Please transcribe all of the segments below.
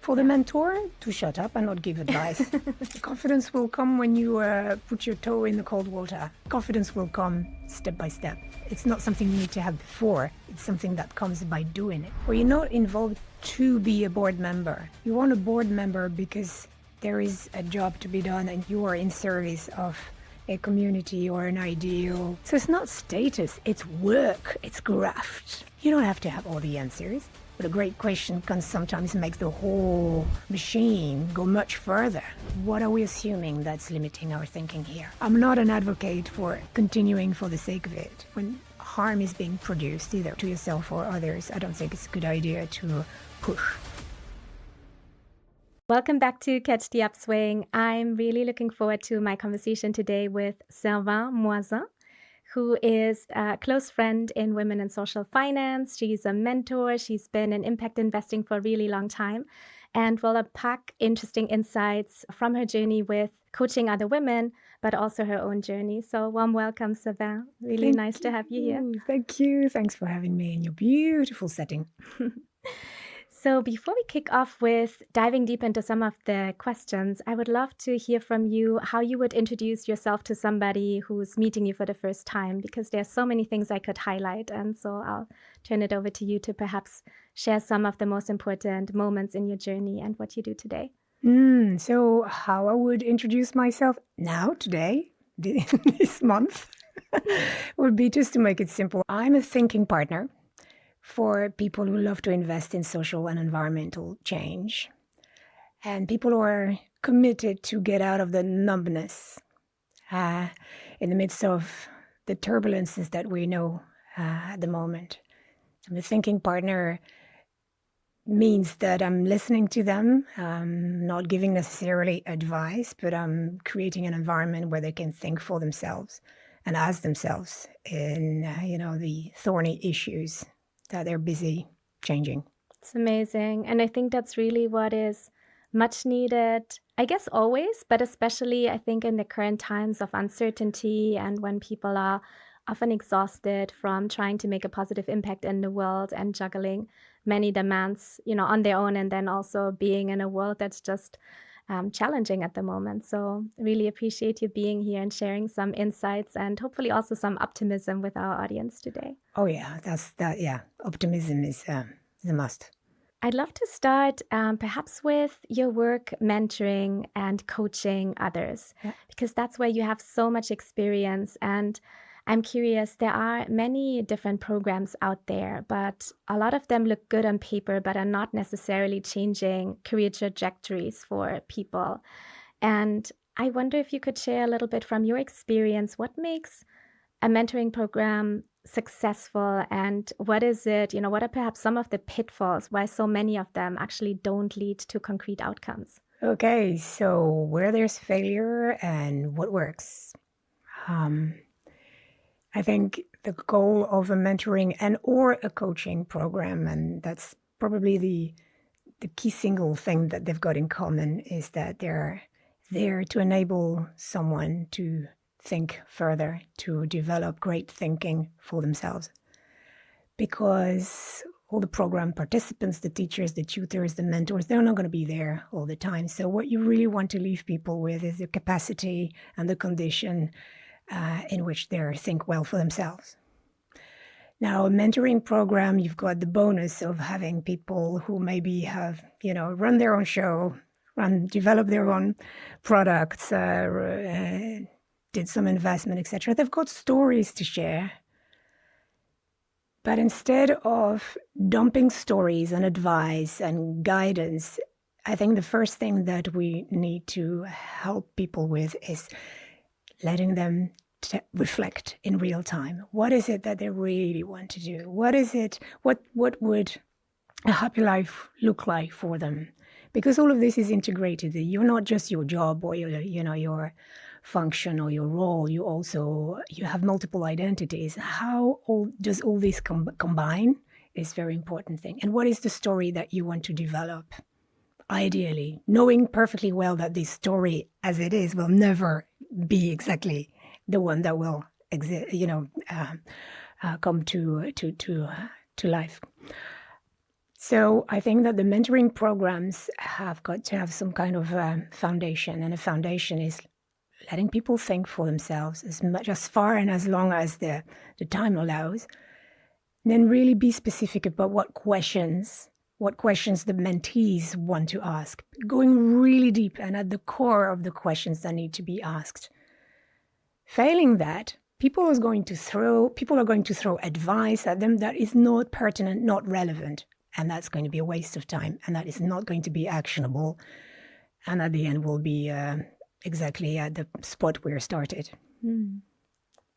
For the mentor, to shut up and not give advice. Confidence will come when you put your toe in the cold water. Confidence will come step by step. It's not something you need to have before. It's something that comes by doing it. Or you're not involved to be a board member. You want a board member because there is a job to be done and you are in service of a community or an ideal. So it's not status, it's work, it's graft. You don't have to have all the answers. But a great question can sometimes make the whole machine go much further. What are we assuming that's limiting our thinking here? I'm not an advocate for continuing for the sake of it. When harm is being produced, either to yourself or others, I don't think it's a good idea to push. Welcome back to Catch The Upswing. I'm really looking forward to my conversation today with Servane Mouazan, who is a close friend in women and social finance. She's a mentor. She's been in impact investing for a really long time and will unpack interesting insights from her journey with coaching other women, but also her own journey. So warm welcome, Servane. Really nice to have you here. Thank you. Thanks for having me in your beautiful setting. So before we kick off with diving deep into some of the questions, I would love to hear from you how you would introduce yourself to somebody who's meeting you for the first time, because there's so many things I could highlight. And so I'll turn it over to you to perhaps share some of the most important moments in your journey and what you do today. So how I would introduce myself now, today, this month, would be just to make it simple. I'm a thinking partner for people who love to invest in social and environmental change, and people who are committed to get out of the numbness in the midst of the turbulences that we know at the moment. So the thinking partner means that I'm listening to them, not giving necessarily advice, but I'm creating an environment where they can think for themselves and ask themselves in the thorny issues that they're busy changing. It's amazing. And I think that's really what is much needed, I guess always, but especially I think in the current times of uncertainty and when people are often exhausted from trying to make a positive impact in the world and juggling many demands, on their own, and then also being in a world that's just challenging at the moment. So really appreciate you being here and sharing some insights and hopefully also some optimism with our audience today. Oh yeah, optimism is a must. I'd love to start perhaps with your work mentoring and coaching others, because that's where you have so much experience. And I'm curious, there are many different programs out there, but a lot of them look good on paper, but are not necessarily changing career trajectories for people. And I wonder if you could share a little bit from your experience, what makes a mentoring program successful, and what is it, what are perhaps some of the pitfalls why so many of them actually don't lead to concrete outcomes? Okay, so where there's failure and what works. I think the goal of a mentoring and or a coaching program, and that's probably the key single thing that they've got in common, is that they're there to enable someone to think further, to develop great thinking for themselves. Because all the program participants, the teachers, the tutors, the mentors, they're not going to be there all the time. So what you really want to leave people with is the capacity and the condition in which they think well for themselves. Now, a mentoring program, you've got the bonus of having people who maybe have, run their own show, develop their own products, did some investment, etc. They've got stories to share. But instead of dumping stories and advice and guidance, I think the first thing that we need to help people with is letting them reflect in real time. What is it that they really want to do? What is it? What would a happy life look like for them? Because all of this is integrated. You're not just your job or your function or your role. You have multiple identities. How does all this combine is a very important thing. And what is the story that you want to develop? Ideally, knowing perfectly well that this story as it is will never be exactly the one that will come to life. So I think that the mentoring programs have got to have some kind of foundation, and a foundation is letting people think for themselves as far and as long as the time allows. And then really be specific about what questions the mentees want to ask, going really deep and at the core of the questions that need to be asked. Failing that, people are going to throw advice at them that is not pertinent, not relevant, and that's going to be a waste of time, and that is not going to be actionable, and at the end will be exactly at the spot where started.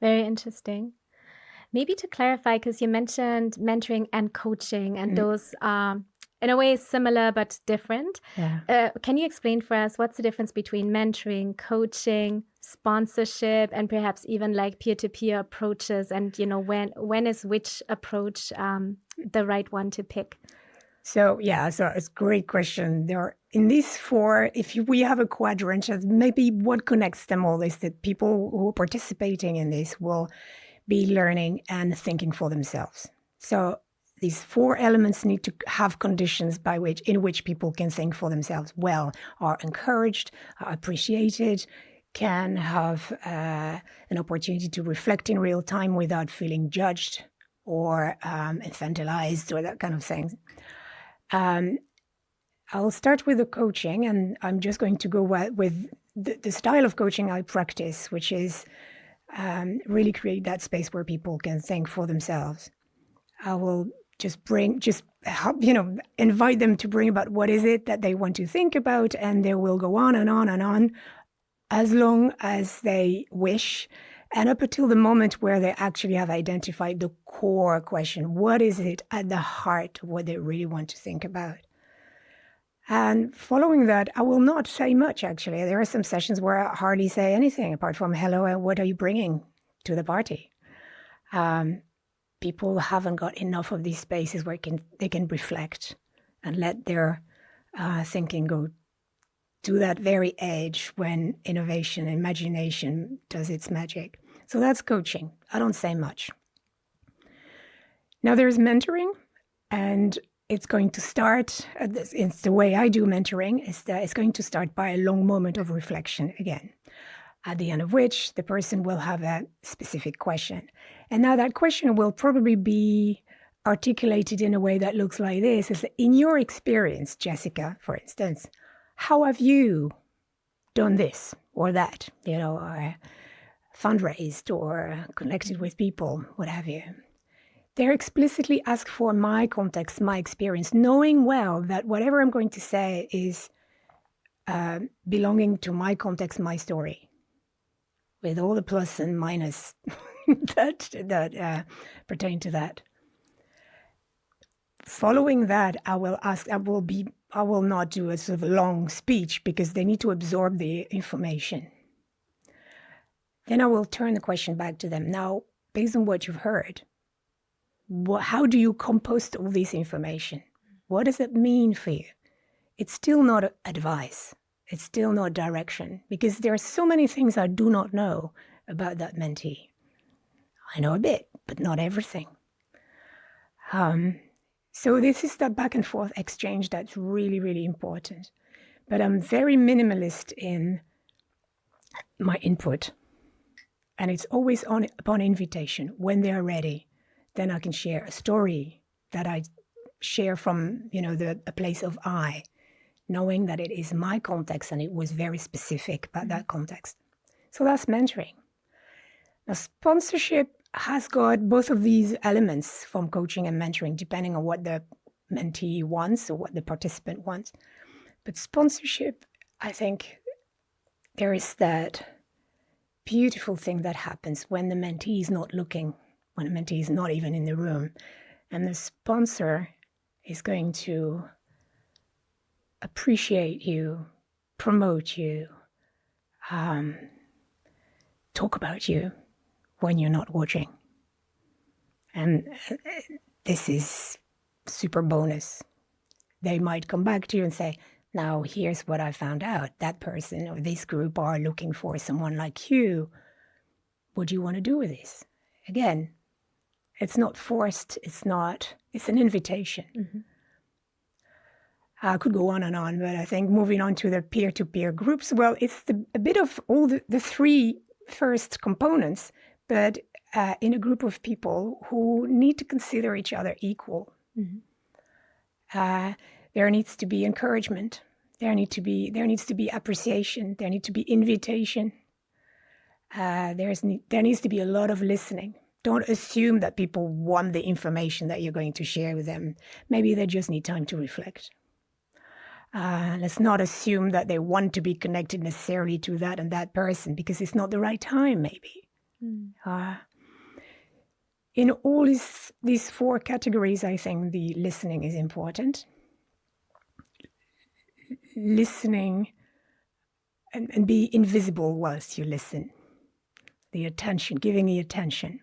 Very interesting. Maybe to clarify, because you mentioned mentoring and coaching, and those are in a way similar but different. Yeah. Can you explain for us what's the difference between mentoring, coaching, sponsorship, and perhaps even like peer-to-peer approaches? And when is which approach the right one to pick? So it's a great question. In these four, we have a quadrant, maybe what connects them all is that people who are participating in this will be learning and thinking for themselves. So these four elements need to have conditions in which people can think for themselves well, are encouraged, are appreciated, can have an opportunity to reflect in real time without feeling judged or infantilized or that kind of thing. I'll start with the coaching, and I'm just going to go with the style of coaching I practice, which is really create that space where people can think for themselves. I will invite them to bring about what is it that they want to think about, and they will go on and on and on as long as they wish, and up until the moment where they actually have identified the core question. What is it at the heart of what they really want to think about? And following that, I will not say much, actually. There are some sessions where I hardly say anything apart from, hello, what are you bringing to the party? People haven't got enough of these spaces where they can reflect and let their thinking go to that very edge when innovation, imagination does its magic. So that's coaching. I don't say much. Now there's mentoring, and it's going to start, it's the way I do mentoring, is that it's going to start by a long moment of reflection again, at the end of which the person will have a specific question. And now that question will probably be articulated in a way that looks like this, is that in your experience, Jessica, for instance, how have you done this or that, or fundraised or connected with people, what have you? They're explicitly asked for my context, my experience, knowing well that whatever I'm going to say is belonging to my context, my story, with all the plus and minus that pertain to that. Following that, I will not do a sort of long speech because they need to absorb the information. Then I will turn the question back to them. Now, based on what you've heard, how do you compost all this information? What does it mean for you? It's still not advice. It's still not direction, because there are so many things I do not know about that mentee. I know a bit, but not everything. So this is that back and forth exchange that's really, really important. But I'm very minimalist in my input. And it's always upon invitation. When they're ready, then I can share a story that I share from, a place of I, knowing that it is my context and it was very specific about that context. So that's mentoring. Now, sponsorship has got both of these elements from coaching and mentoring, depending on what the mentee wants or what the participant wants. But sponsorship, I think there is that beautiful thing that happens when the mentee is not looking, when the mentee is not even in the room, and the sponsor is going to appreciate you, promote you, talk about you when you're not watching. And this is super bonus. They might come back to you and say, now here's what I found out. That person or this group are looking for someone like you. What do you want to do with this? Again, it's not forced. It's an invitation. Mm-hmm. I could go on and on, but I think moving on to the peer-to-peer groups, well, it's a bit of all the three first components, but in a group of people who need to consider each other equal. There needs to be encouragement. There needs to be appreciation. There needs to be invitation. There needs to be a lot of listening. Don't assume that people want the information that you're going to share with them. Maybe they just need time to reflect. Let's not assume that they want to be connected necessarily to that and that person because it's not the right time, maybe. In all these four categories, I think the listening is important. Listening and be invisible whilst you listen. The attention, giving the attention.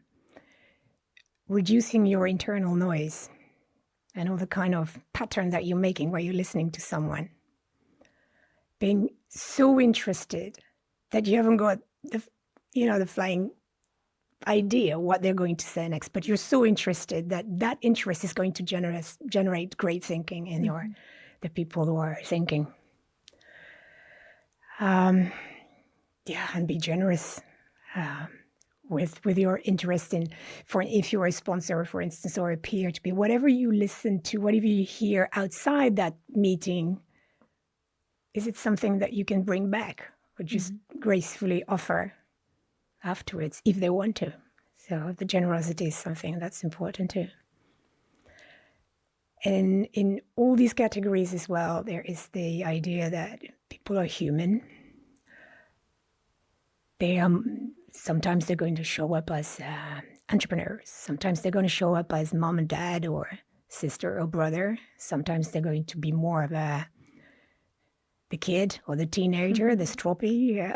Reducing your internal noise and all the kind of pattern that you're making while you're listening to someone. Being so interested that you haven't got the flying idea what they're going to say next, but you're so interested that interest is going to generate great thinking in the people who are thinking. And be generous. With your interest in, if you're a sponsor, for instance, or a peer to be, whatever you listen to, whatever you hear outside that meeting, is it something that you can bring back or just gracefully offer afterwards if they want to? So the generosity is something that's important too. And in all these categories as well, there is the idea that people are human. Sometimes they're going to show up as entrepreneurs. Sometimes they're going to show up as mom and dad or sister or brother. Sometimes they're going to be more of the kid or the teenager, the stroppy,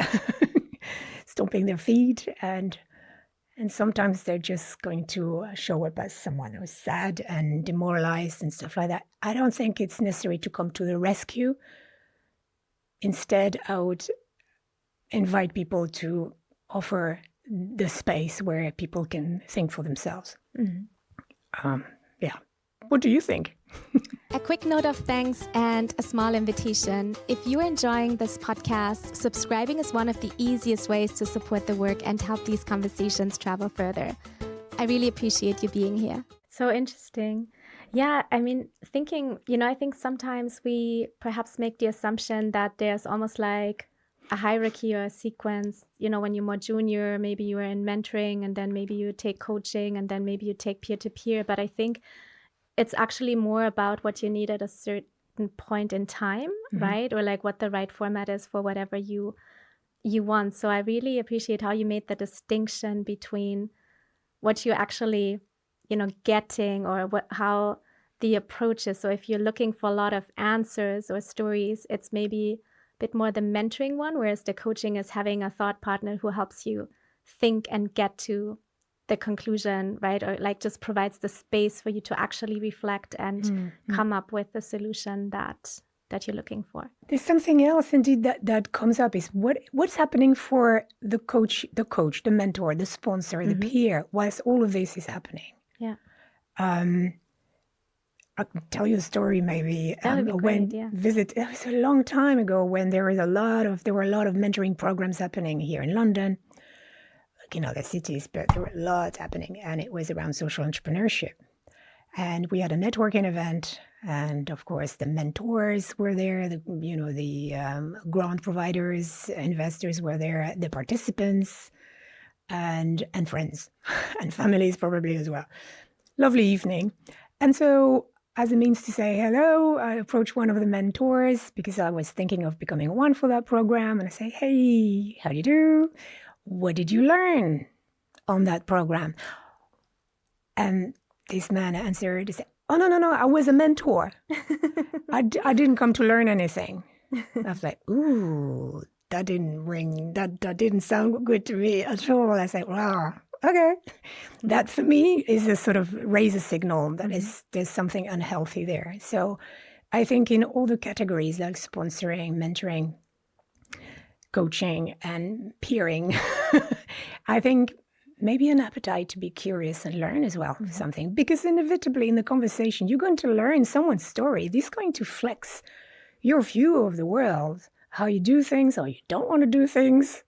stomping their feet. And sometimes they're just going to show up as someone who's sad and demoralized and stuff like that. I don't think it's necessary to come to the rescue. Instead, I would invite people to offer the space where people can think for themselves. What do you think? A quick note of thanks and a small invitation. If you're enjoying this podcast, subscribing is one of the easiest ways to support the work and help these conversations travel further. I really appreciate you being here. So interesting. Yeah, I mean, thinking, I think sometimes we perhaps make the assumption that there's almost like a hierarchy or a sequence, when you're more junior, maybe you are in mentoring and then maybe you take coaching and then maybe you take peer-to-peer. But I think it's actually more about what you need at a certain point in time, right? Or like what the right format is for whatever you want. So I really appreciate how you made the distinction between what you're actually, getting or how the approach is. So if you're looking for a lot of answers or stories, it's maybe bit more the mentoring one, whereas the coaching is having a thought partner who helps you think and get to the conclusion, right? Or like just provides the space for you to actually reflect and come up with the solution that you're looking for. There's something else indeed that comes up is what's happening for the coach, the mentor, the sponsor, the peer, whilst all of this is happening. Yeah. I can tell you a story maybe. That would be great, yeah. It was a long time ago when there were a lot of mentoring programs happening here in London, like in other cities, but there were lots happening, and it was around social entrepreneurship. And we had a networking event, and of course the mentors were there, the grant providers, investors were there, the participants, and friends, and families probably as well. Lovely evening. And so, as a means to say hello, I approached one of the mentors because I was thinking of becoming one for that program. And I say, hey, how do you do? What did you learn on that program? And this man answered, he said, oh, no, I was a mentor. I didn't come to learn anything. I was like, ooh, that didn't sound good to me at all. I said, wow. Okay, that for me is a sort of raise a signal that there's something unhealthy there. So I think in all the categories like sponsoring, mentoring, coaching, and peering, I think maybe an appetite to be curious and learn as well for something. Because inevitably in the conversation, you're going to learn someone's story. This is going to flex your view of the world, how you do things, how you don't want to do things,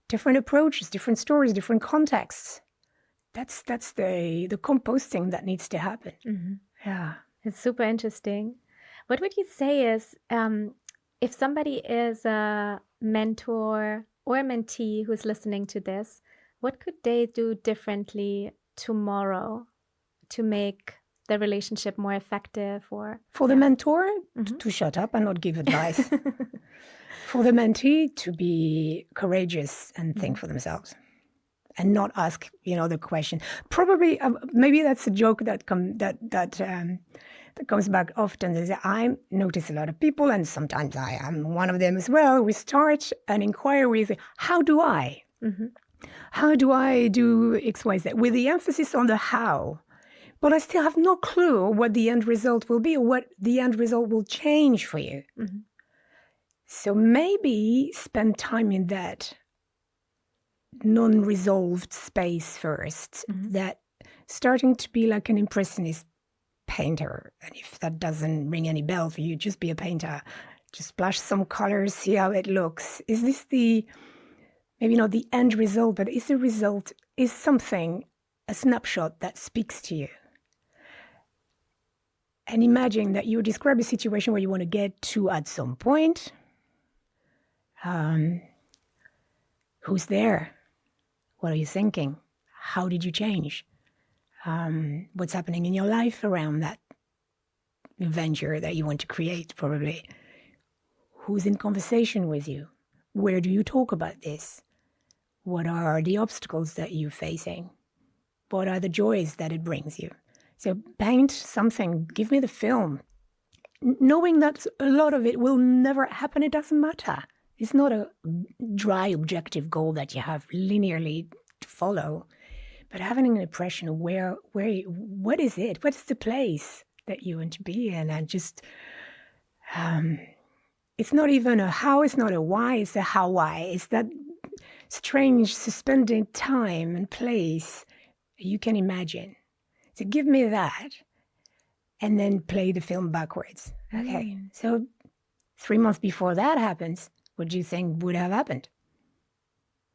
different approaches, different stories, different contexts. That's the composting that needs to happen. Yeah. It's super interesting. What would you say is, if somebody is a mentor or a mentee who's listening to this, what could they do differently tomorrow to make the relationship more effective? Or for the mentor, to shut up and not give advice. For the mentee, to be courageous and think for themselves and not ask, the question. Probably, maybe that's a joke that comes back often. Is that I notice a lot of people, and sometimes I am one of them as well. We start an inquiry with, how do I? How do I do X, Y, Z? With the emphasis on the how. But I still have no clue what the end result will be or what the end result will change for you. So maybe spend time in that non-resolved space first, that starting to be like an impressionist painter. And if that doesn't ring any bell for you, just be a painter. Just splash some colors, see how it looks. Is this maybe not the end result, but is the result, is something, a snapshot that speaks to you? And imagine that you describe a situation where you want to get to at some point. Who's there? What are you thinking? How did you change? What's happening in your life around that venture that you want to create, probably? Who's in conversation with you? Where do you talk about this? What are the obstacles that you're facing? What are the joys that it brings you? So paint something, give me the film. Knowing that a lot of it will never happen, it doesn't matter. It's not a dry objective goal that you have linearly to follow, but having an impression of what is it? What is the place that you want to be in? And just, it's not even a how, it's not a why, it's a how why. It's that strange suspended time and place you can imagine. So give me that, and then play the film backwards. Okay, so 3 months before that happens, what do you think would have happened?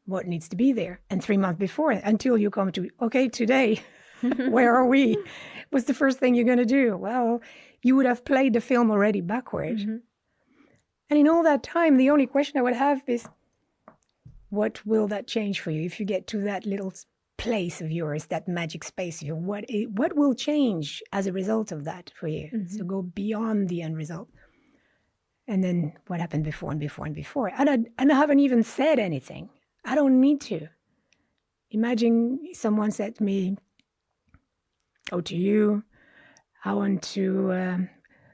What needs to be there? And 3 months before, until you come to, okay, today, where are we? What's the first thing you're going to do? Well, you would have played the film already backward. And in all that time, the only question I would have is, what will that change for you if you get to that little place of yours, that magic space of yours? What will change as a result of that for you? So go beyond the end result. And then what happened before and before and before. And I haven't even said anything. I don't need to. Imagine someone said to me, to you, I want to,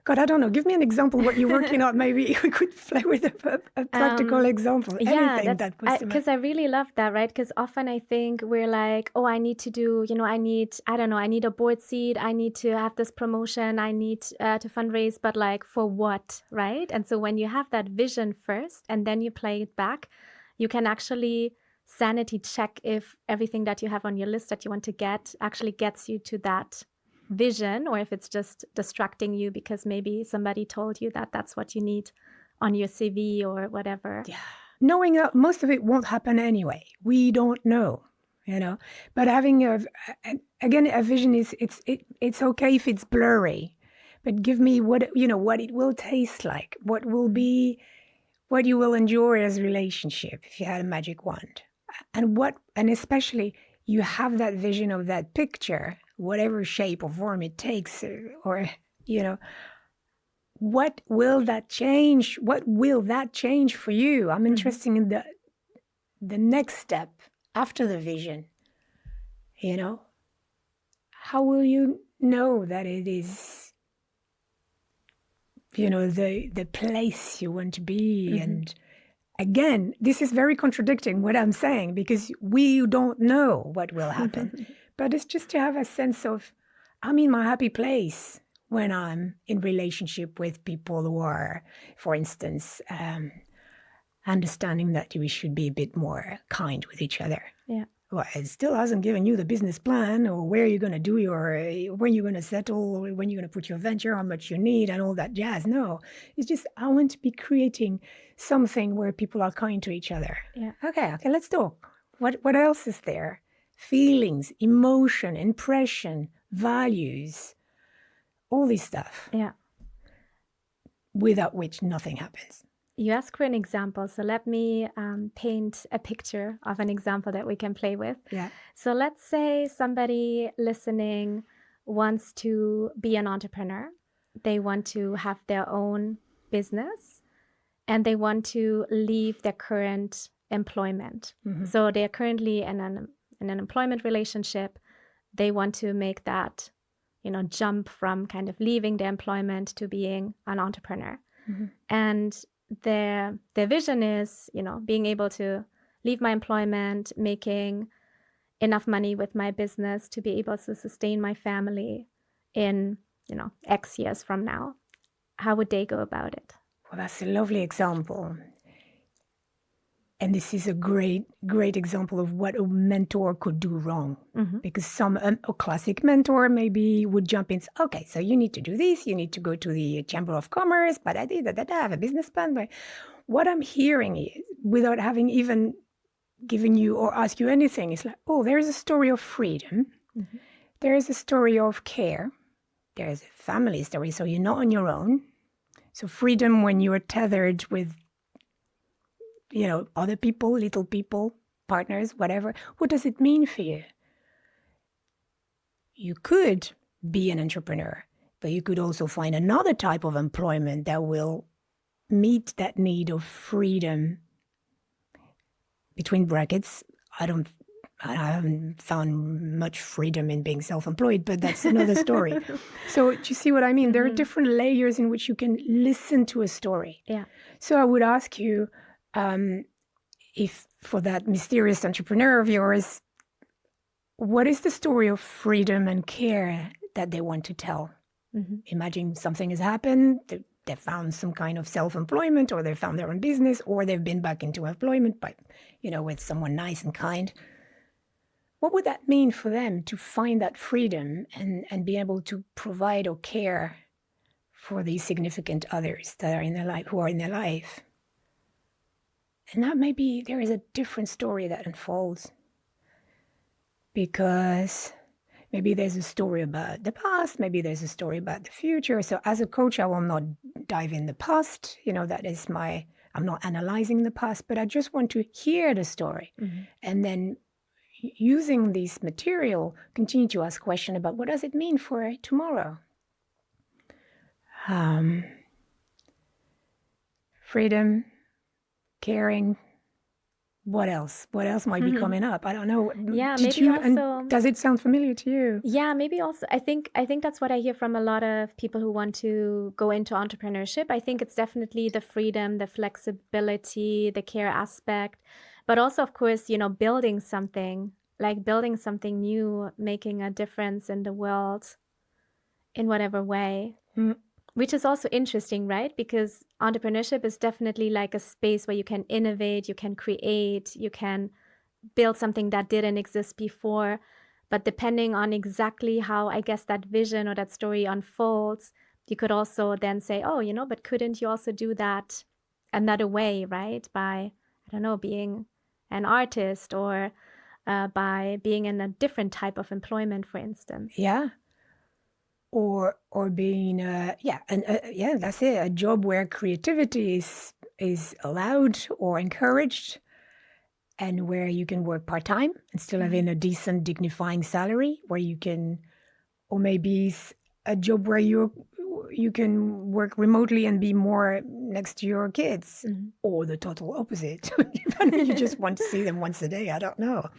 God, I don't know, give me an example what you're working on. Maybe we could play with a practical example. Anything that was because I really love that, right? Because often I think we're like, I need to do, I need a board seat. I need to have this promotion. I need to fundraise, but like for what, right? And so when you have that vision first and then you play it back, you can actually sanity check if everything that you have on your list that you want to get actually gets you to that vision, or if it's just distracting you because maybe somebody told you that that's what you need on your CV or whatever. Yeah. Knowing that most of it won't happen anyway. We don't know, But having a vision is it's okay if it's blurry, but give me what it will taste like, what will be, what you will enjoy as a relationship if you had a magic wand, and especially you have that vision of that picture, whatever shape or form it takes, or what will that change? What will that change for you? I'm interested in the next step after the vision. How will you know that it is, the place you want to be? And again, this is very contradicting what I'm saying, because we don't know what will happen. But it's just to have a sense of, I'm in my happy place when I'm in relationship with people who are, for instance, understanding that we should be a bit more kind with each other. Yeah. Well, it still hasn't given you the business plan or where you're going to do when you're going to settle, or when you're going to put your venture, how much you need and all that jazz. No, it's just, I want to be creating something where people are kind to each other. Yeah. Okay, let's talk. What else is there? Feelings, emotion, impression, values, all this stuff. Yeah. Without which nothing happens. You asked for an example, so let me paint a picture of an example that we can play with. Yeah. So let's say somebody listening wants to be an entrepreneur. They want to have their own business and they want to leave their current employment. Mm-hmm. So they're currently in an employment relationship. They want to make that, jump from kind of leaving their employment to being an entrepreneur. Mm-hmm. And their vision is, being able to leave my employment, making enough money with my business to be able to sustain my family in, X years from now. How would they go about it? Well, that's a lovely example. And this is a great, great example of what a mentor could do wrong. Mm-hmm. Because a classic mentor maybe would jump in, okay, so you need to do this, you need to go to the Chamber of Commerce, but I have a business plan. But what I'm hearing is, without having even given you or asked you anything, is like, oh, there's a story of freedom. Mm-hmm. There is a story of care. There is a family story, so you're not on your own. So freedom when you are tethered with other people, little people, partners, whatever. What does it mean for you? You could be an entrepreneur, but you could also find another type of employment that will meet that need of freedom. Between brackets, I haven't found much freedom in being self-employed, but that's another story. So do you see what I mean? Mm-hmm. There are different layers in which you can listen to a story. Yeah. So I would ask you, if for that mysterious entrepreneur of yours, what is the story of freedom and care that they want to tell? Mm-hmm. Imagine something has happened, they found some kind of self-employment, or they found their own business, or they've been back into employment, but with someone nice and kind. What would that mean for them to find that freedom and be able to provide or care for these significant others that are in their life, who are in their life? And that maybe there is a different story that unfolds, because maybe there's a story about the past, maybe there's a story about the future. So as a coach, I will not dive in the past. That is I'm not analyzing the past, but I just want to hear the story. Mm-hmm. And then using this material, continue to ask questions about what does it mean for tomorrow? Freedom, caring. What else? What else might be coming up? I don't know. Yeah, does it sound familiar to you? Yeah, maybe also. I think that's what I hear from a lot of people who want to go into entrepreneurship. I think it's definitely the freedom, the flexibility, the care aspect, but also, of course, building something new, making a difference in the world in whatever way. Mm. Which is also interesting, right? Because entrepreneurship is definitely like a space where you can innovate, you can create, you can build something that didn't exist before. But depending on exactly how, I guess, that vision or that story unfolds, you could also then say, oh, but couldn't you also do that another way, right? By, I don't know, being an artist or by being in a different type of employment, for instance. Yeah. Or being that's it, a job where creativity is allowed or encouraged, and where you can work part-time and still having a decent, dignifying salary, where you can, or maybe a job where you can work remotely and be more next to your kids, or the total opposite. You just want to see them once a day. I don't know.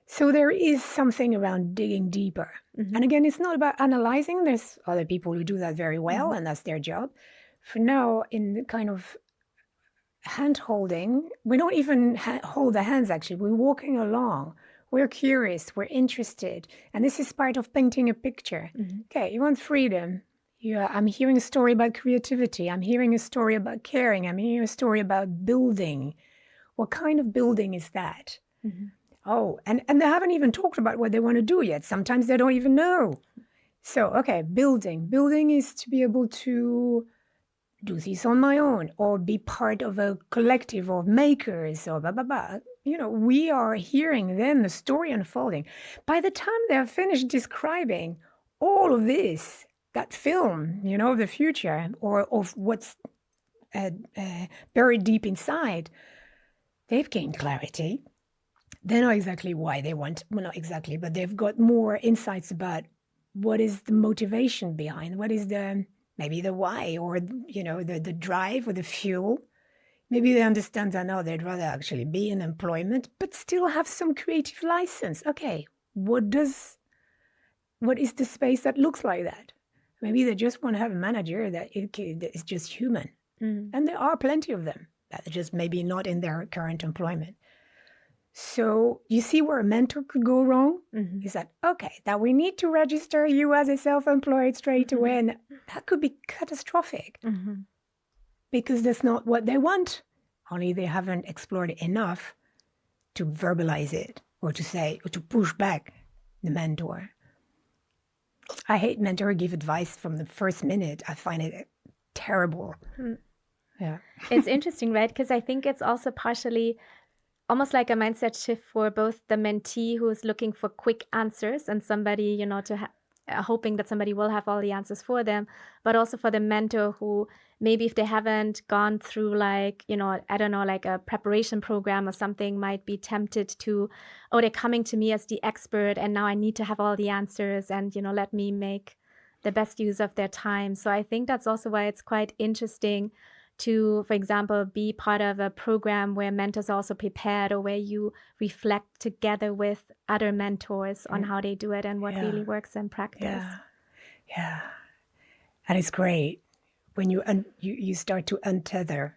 So there is something around digging deeper. Mm-hmm. And again, it's not about analyzing. There's other people who do that very well, and that's their job. For now, in the kind of hand-holding, we don't even hold the hands, actually. We're walking along. We're curious. We're interested. And this is part of painting a picture. Mm-hmm. Okay, you want freedom. I'm hearing a story about creativity. I'm hearing a story about caring. I'm hearing a story about building. What kind of building is that? Mm-hmm. Oh, and they haven't even talked about what they want to do yet. Sometimes they don't even know. So, okay, building. Building is to be able to do this on my own or be part of a collective of makers or blah, blah, blah. You know, we are hearing then the story unfolding. By the time they're finished describing all of this, that film, you know, of the future or of what's buried deep inside, they've gained clarity. They know exactly why they want, well, not exactly, but they've got more insights about what is the motivation behind, what is maybe the why or, you know, the drive or the fuel. Maybe they understand that now they'd rather actually be in employment, but still have some creative license. Okay, what is the space that looks like that? Maybe they just want to have a manager that is just human. And there are plenty of them that are just maybe not in their current employment. So you see where a mentor could go wrong? Is that, okay, that we need to register you as a self-employed straight away. And that could be catastrophic because that's not what they want. Only they haven't explored it enough to verbalize it or to say, or to push back the mentor. I hate mentor give advice from the first minute. I find it terrible. Yeah. It's interesting, right? Because I think it's also partially almost like a mindset shift for both the mentee who is looking for quick answers and somebody, you know, hoping that somebody will have all the answers for them, but also for the mentor who maybe if they haven't gone through like, you know, I don't know, like a preparation program or something, might be tempted to, oh, they're coming to me as the expert and now I need to have all the answers and, you know, let me make the best use of their time. So I think that's also why it's quite interesting to, for example, be part of a program where mentors are also prepared or where you reflect together with other mentors on how they do it and what really works in practice. Yeah. And it's great when you start to untether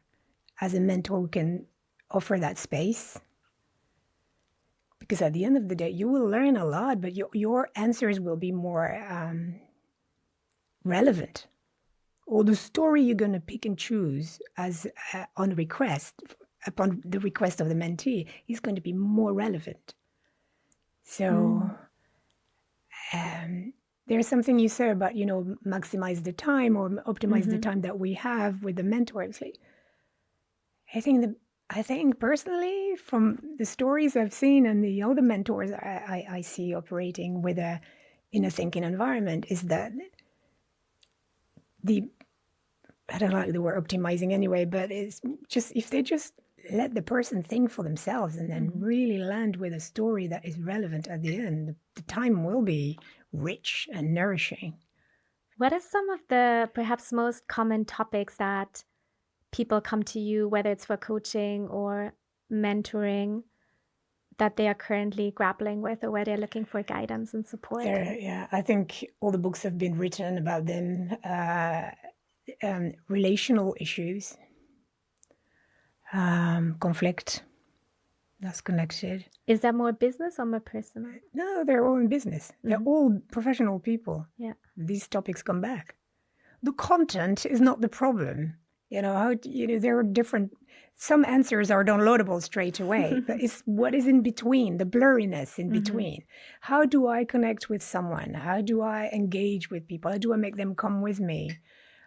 as a mentor who can offer that space. Because at the end of the day, you will learn a lot, but your answers will be more relevant. Or the story you're going to pick and choose as on request, upon the request of the mentee, is going to be more relevant. So there's something you say about, you know, maximize the time or optimize the time that we have with the mentor. It's like, I think personally, from the stories I've seen and the other mentors I see operating with in a thinking environment, is that I don't like the word optimizing anyway, but it's just if they just let the person think for themselves and then really land with a story that is relevant at the end, the time will be rich and nourishing. What are some of the perhaps most common topics that people come to you, whether it's for coaching or mentoring, that they are currently grappling with or where they're looking for guidance and support? I think all the books have been written about them. Relational issues, conflict, that's connected. Is that more business or more personal? No, they're all in business. They're all professional people. Yeah. These topics come back. The content is not the problem. You know, there are different, some answers are downloadable straight away, but it's what is in between, the blurriness in between. How do I connect with someone? How do I engage with people? How do I make them come with me?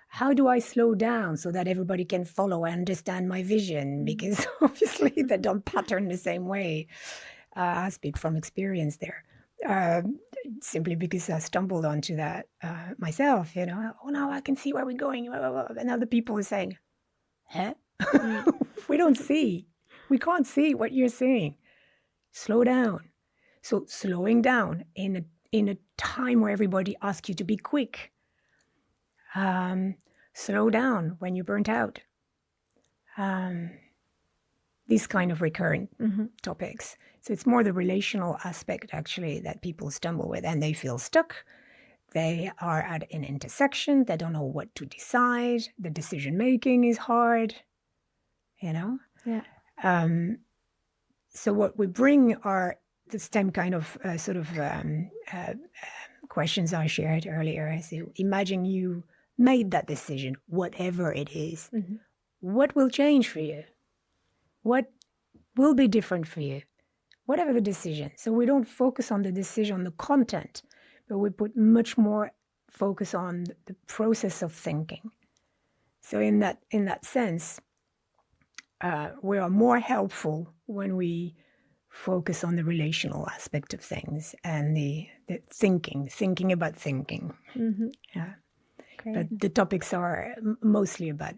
How do I slow down so that everybody can follow and understand my vision? Because obviously they don't pattern the same way. I speak from experience there, simply because I stumbled onto that myself. You know, oh, now I can see where we're going. And other people are saying, huh? We don't see. We can't see what you're saying. Slow down. So slowing down in a time where everybody asks you to be quick. Slow down when you're burnt out. These kind of recurrent topics. So it's more the relational aspect, actually, that people stumble with, and they feel stuck. They are at an intersection. They don't know what to decide. The decision-making is hard, you know? Yeah. So what we bring are the same kind of questions I shared earlier. So imagine you made that decision, whatever it is. What will change for you? What will be different for you? whatever the decision. So we don't focus on the decision, on the content, but we put much more focus on the process of thinking. So in that sense, we are more helpful when we focus on the relational aspect of things and the thinking about thinking. Mm-hmm. Yeah. Great. But the topics are mostly about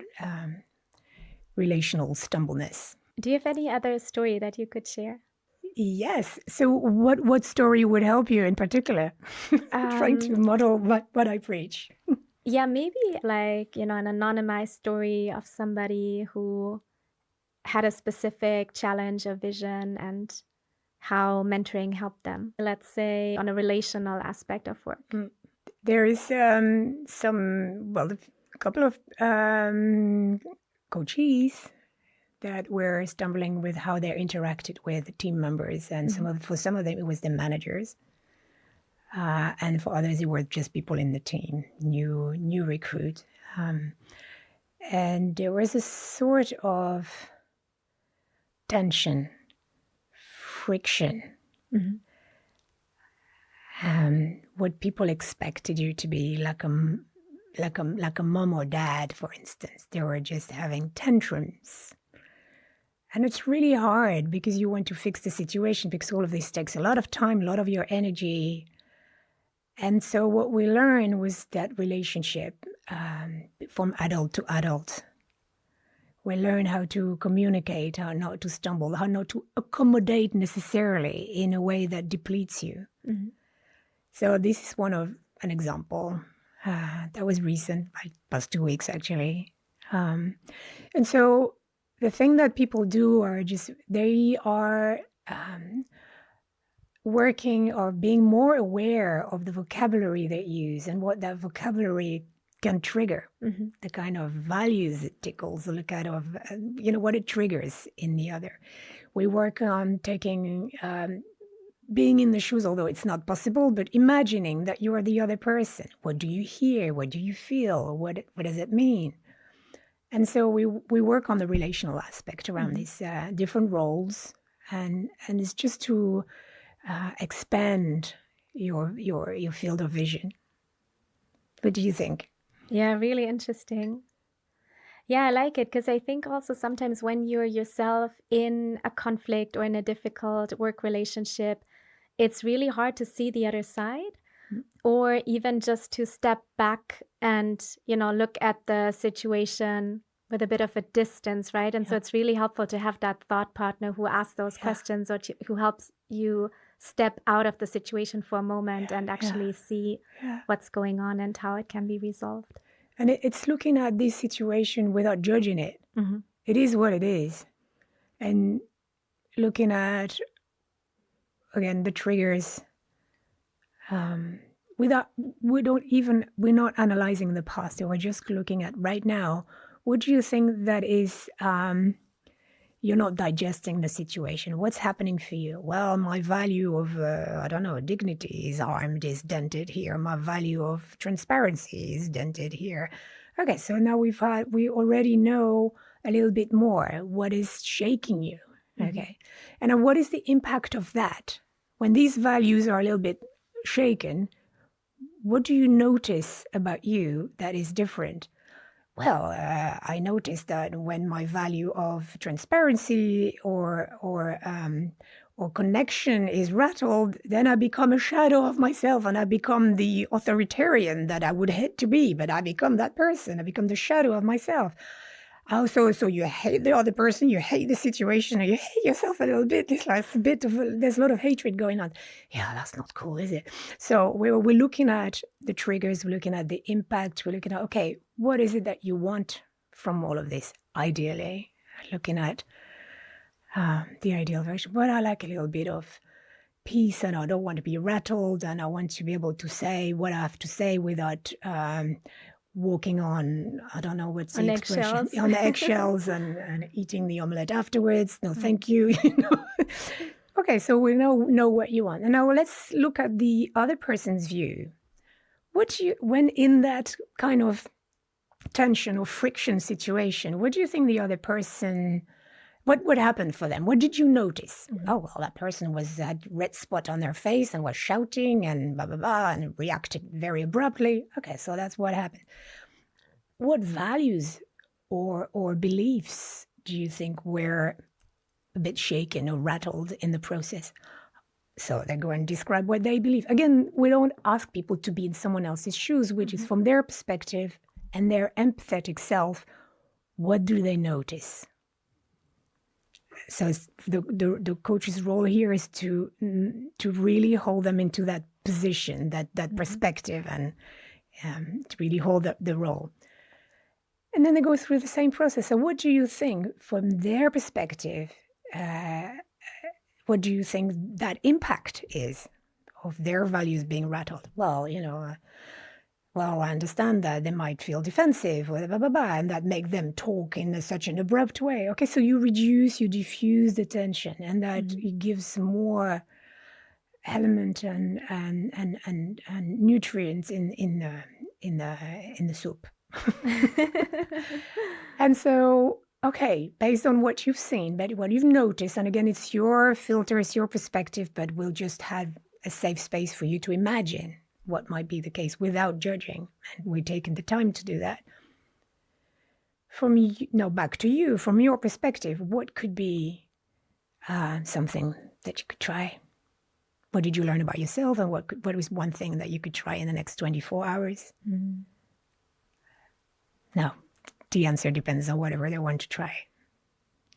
relational stumbleness. Do you have any other story that you could share? Yes. So what story would help you in particular? Trying to model what I preach. Yeah, maybe like, an anonymized story of somebody who had a specific challenge or vision and how mentoring helped them. Let's say on a relational aspect of work. There is a couple of coachees that were stumbling with how they interacted with team members, and for some of them it was the managers, and for others it were just people in the team, new recruit, and there was a sort of tension, friction. What people expected you to be like a mom or dad, for instance. They were just having tantrums. And it's really hard because you want to fix the situation, because all of this takes a lot of time, a lot of your energy. And so what we learned was that relationship from adult to adult. We learn how to communicate, how not to stumble, how not to accommodate necessarily in a way that depletes you. So this is an example that was recent, like past 2 weeks actually. And so the thing that people do are they are working or being more aware of the vocabulary they use and what that vocabulary can trigger, the kind of values it tickles, the kind of, what it triggers in the other. We work on taking... being in the shoes, although it's not possible, but imagining that you are the other person. What do you hear? What do you feel? What does it mean? And so we work on the relational aspect around these different roles, and it's just to expand your field of vision. What do you think? Yeah, really interesting. Yeah, I like it because I think also sometimes when you're yourself in a conflict or in a difficult work relationship, it's really hard to see the other side, or even just to step back and, look at the situation with a bit of a distance, right? And so it's really helpful to have that thought partner who asks those questions, or who helps you step out of the situation for a moment and actually see what's going on and how it can be resolved. And it's looking at this situation without judging it. It is what it is. And looking at, again, the triggers, we're not analyzing the past. We're just looking at right now. What do you think that is, you're not digesting the situation? What's happening for you? Well, my value of, dignity is harmed, is dented here. My value of transparency is dented here. Okay, so now we already know a little bit more. What is shaking you? Okay. And what is the impact of that? When these values are a little bit shaken, what do you notice about you that is different? Well, I noticed that when my value of transparency or connection is rattled, then I become a shadow of myself, and I become the authoritarian that I would hate to be, but I become that person. I become the shadow of myself. Also, so you hate the other person, you hate the situation, or you hate yourself a little bit. There's a lot of hatred going on. Yeah, that's not cool, is it? So we're looking at the triggers, we're looking at the impact, we're looking at, okay, what is it that you want from all of this, ideally? Looking at the ideal version. But I like a little bit of peace, and I don't want to be rattled, and I want to be able to say what I have to say without... walking on, I don't know what's the expression, on the eggshells and eating the omelette afterwards. No, thank you. Okay, so we know what you want. And now let's look at the other person's view. When in that kind of tension or friction situation, what do you think the other person What happened for them? What did you notice? Mhm. Oh, well, that person had red spot on their face and was shouting and blah, blah, blah, and reacted very abruptly. Okay, so that's what happened. What values or beliefs do you think were a bit shaken or rattled in the process? So they go and describe what they believe. Again, we don't ask people to be in someone else's shoes, which is from their perspective and their empathetic self. What do they notice? So the coach's role here is to really hold them into that position, that perspective, and to really hold up the role. And then they go through the same process. So what do you think from their perspective? What do you think that impact is of their values being rattled? Well, I understand that they might feel defensive or blah, blah, blah, and that make them talk in such an abrupt way. Okay, so you diffuse the tension, and that it gives more element and nutrients in the soup. And so, okay, based on what you've seen, but what you've noticed, and again, it's your filter, it's your perspective, but we'll just have a safe space for you to imagine what might be the case without judging. And we're taking the time to do that. Back to you, from your perspective, what could be something that you could try? What did you learn about yourself, and what was one thing that you could try in the next 24 hours? No, the answer depends on whatever they want to try.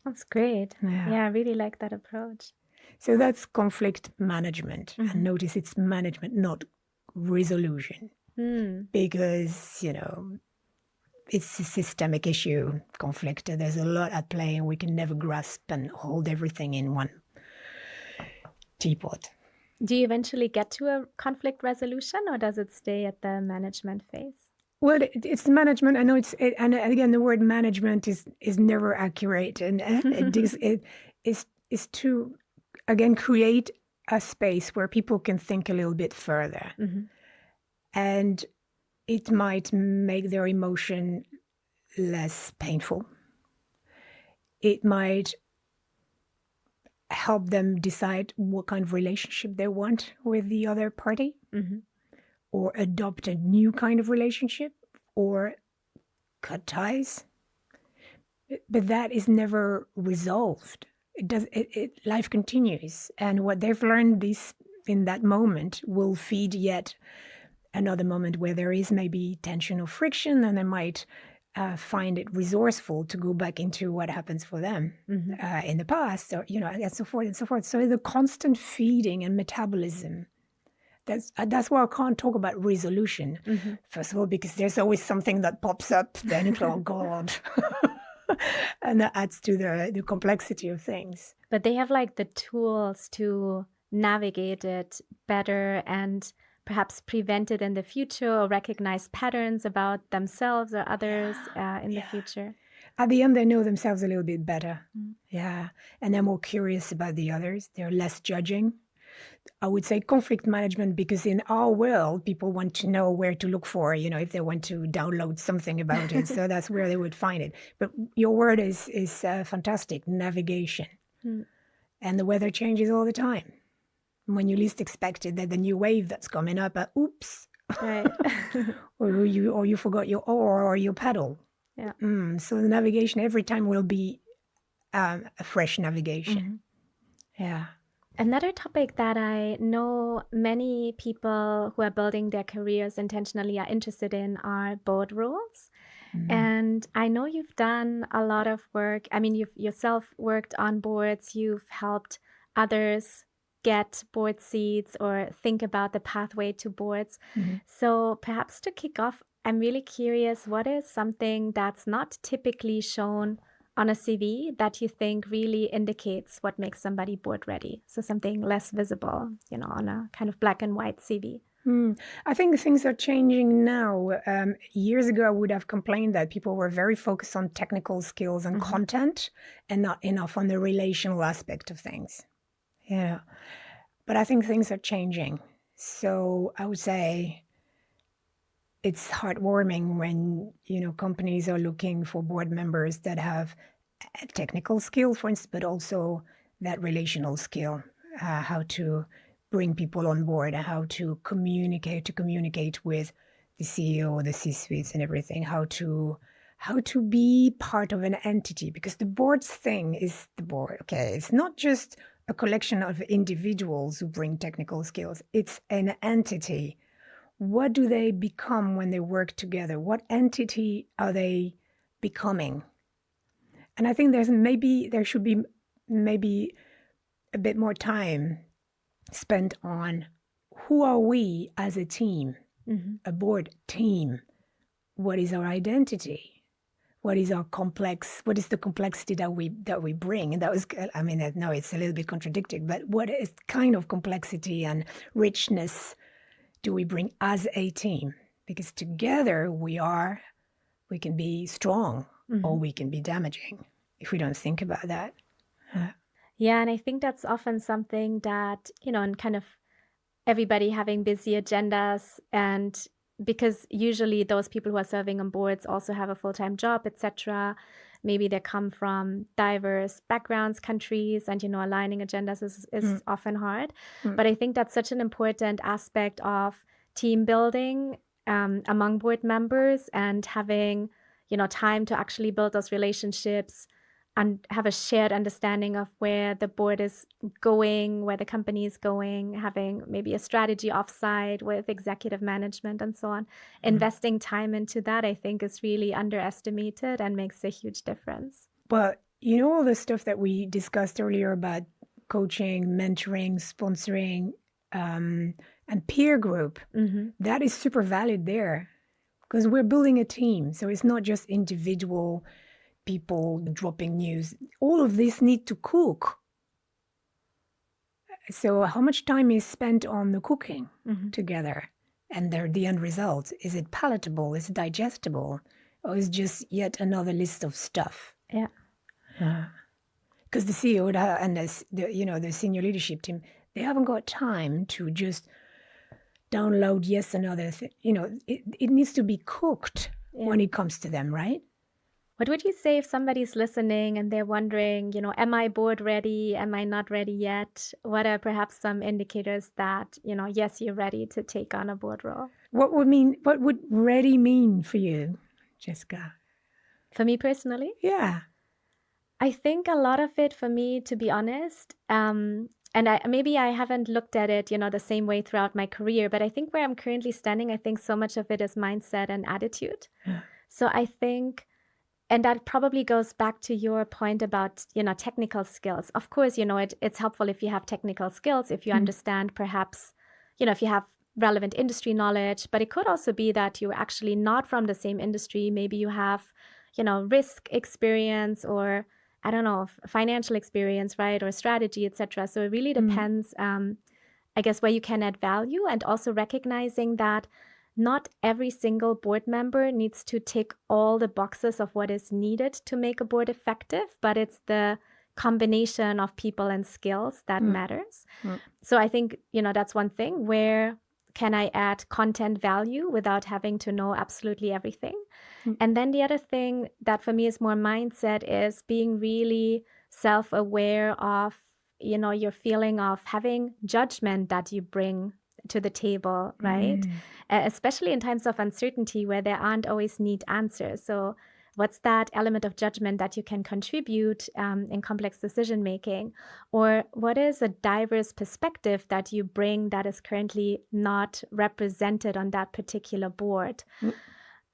That's great. Yeah, I really like that approach. So that's conflict management. And notice it's management, not resolution. Because, it's a systemic issue, conflict. There's a lot at play, and we can never grasp and hold everything in one teapot. Do you eventually get to a conflict resolution, or does it stay at the management phase? Well, it's the management. I know and again, the word management is never accurate, and it is to again create a space where people can think a little bit further, and it might make their emotion less painful. It might help them decide what kind of relationship they want with the other party. Or adopt a new kind of relationship, or cut ties. But that is never resolved. Life continues. And what they've learned in that moment will feed yet another moment where there is maybe tension or friction, and they might find it resourceful to go back into what happens for them in the past, or, and so forth and so forth. So the constant feeding and metabolism. That's why I can't talk about resolution. First of all, because there's always something that pops up. Then it's, oh God. And that adds to the complexity of things. But they have like the tools to navigate it better and perhaps prevent it in the future, or recognize patterns about themselves or others in the future. At the end, they know themselves a little bit better. Yeah. And they're more curious about the others. They're less judging. I would say conflict management, because in our world, people want to know where to look for, if they want to download something about it. So that's where they would find it. But your word is fantastic, navigation. And the weather changes all the time. When you least expect it, there's a new wave that's coming up, oops. Right. or you forgot your oar or your paddle. Yeah. So the navigation every time will be a fresh navigation. Yeah. Another topic that I know many people who are building their careers intentionally are interested in are board roles. And I know you've done a lot of work. I mean, you've yourself worked on boards. You've helped others get board seats or think about the pathway to boards. So perhaps to kick off, I'm really curious, what is something that's not typically shown on a CV that you think really indicates what makes somebody board ready? So something less visible, on a kind of black and white CV. I think things are changing now. Years ago, I would have complained that people were very focused on technical skills and content and not enough on the relational aspect of things. Yeah. But I think things are changing. So I would say it's heartwarming when, companies are looking for board members that have a technical skill, for instance, but also that relational skill, how to bring people on board, how to communicate with the CEO, the C-suites and everything, how to be part of an entity, because the board's thing is the board. Okay, it's not just a collection of individuals who bring technical skills. It's an entity. What do they become when they work together? What entity are they becoming? And I think there should be maybe a bit more time spent on who are we as a team, a board team? What is our identity? What is the complexity that we bring? And that was, I mean, I know it's a little bit contradicting, but what is kind of complexity and richness do we bring as a team? Because together we can be strong or we can be damaging if we don't think about that. Yeah, and I think that's often something that, and kind of everybody having busy agendas, and because usually those people who are serving on boards also have a full-time job, etc. Maybe they come from diverse backgrounds, countries, and, aligning agendas is often hard. But I think that's such an important aspect of team building among board members, and having, time to actually build those relationships and have a shared understanding of where the board is going, where the company is going, having maybe a strategy offsite with executive management and so on. Investing time into that, I think, is really underestimated and makes a huge difference. But all the stuff that we discussed earlier about coaching, mentoring, sponsoring, and peer group, that is super valid there, because we're building a team. So it's not just individual people dropping news. All of this need to cook. So how much time is spent on the cooking together? And the end result, is it palatable? Is it digestible? Or is it just yet another list of stuff? Yeah. Because the CEO and the senior leadership team, they haven't got time to just download another thing. It needs to be cooked when it comes to them, right? What would you say if somebody's listening and they're wondering, am I board ready? Am I not ready yet? What are perhaps some indicators that, yes, you're ready to take on a board role? What would ready mean for you, Jessica? For me personally? Yeah. I think a lot of it, for me, to be honest, and maybe I haven't looked at it, the same way throughout my career, but I think where I'm currently standing, I think so much of it is mindset and attitude. Yeah. So I think, and that probably goes back to your point about, technical skills. Of course, it's helpful if you have technical skills, if you understand perhaps, if you have relevant industry knowledge, but it could also be that you're actually not from the same industry. Maybe you have, risk experience, or I don't know, financial experience, right? Or strategy, etc. So it really depends, I guess, where you can add value, and also recognizing that not every single board member needs to tick all the boxes of what is needed to make a board effective, but it's the combination of people and skills that matters. So I think, that's one thing. Where can I add content value without having to know absolutely everything? And then the other thing that for me is more mindset is being really self-aware of, your feeling of having judgment that you bring to the table, right? Especially in times of uncertainty where there aren't always neat answers. So what's that element of judgment that you can contribute in complex decision making? Or what is a diverse perspective that you bring that is currently not represented on that particular board?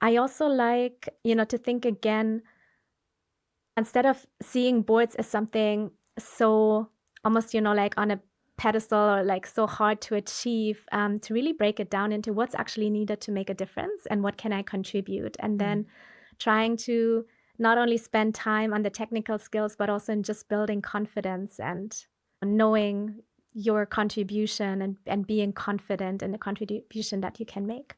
I also like, to think again, instead of seeing boards as something so almost, like on a pedestal or like so hard to achieve, to really break it down into what's actually needed to make a difference and what can I contribute, and then trying to not only spend time on the technical skills, but also in just building confidence and knowing your contribution and being confident in the contribution that you can make.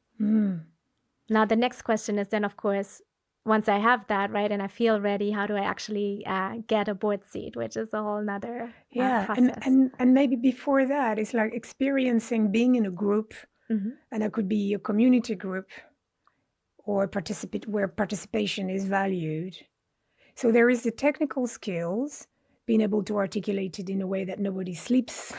Now, the next question is then, of course, once I have that, right, and I feel ready, how do I actually get a board seat, which is a whole nother process. And maybe before that, it's like experiencing being in a group, and that could be a community group or where participation is valued. So there is the technical skills, being able to articulate it in a way that nobody sleeps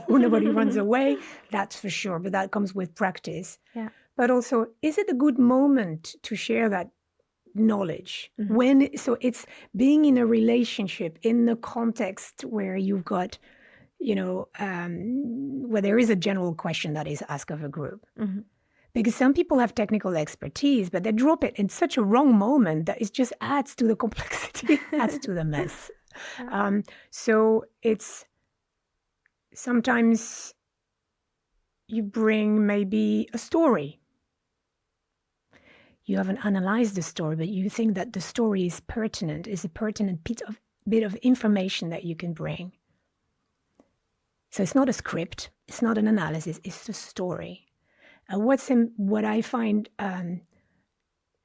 or nobody runs away. That's for sure. But that comes with practice. Yeah. But also, is it a good moment to share that knowledge? So it's being in a relationship in the context where you've got, where there is a general question that is asked of a group. Because some people have technical expertise, but they drop it in such a wrong moment that it just adds to the complexity, adds to the mess. So it's sometimes you bring maybe a story. You haven't analyzed the story, but you think that the story is a pertinent bit of information that you can bring. So it's not a script, it's not an analysis, it's a story. What I find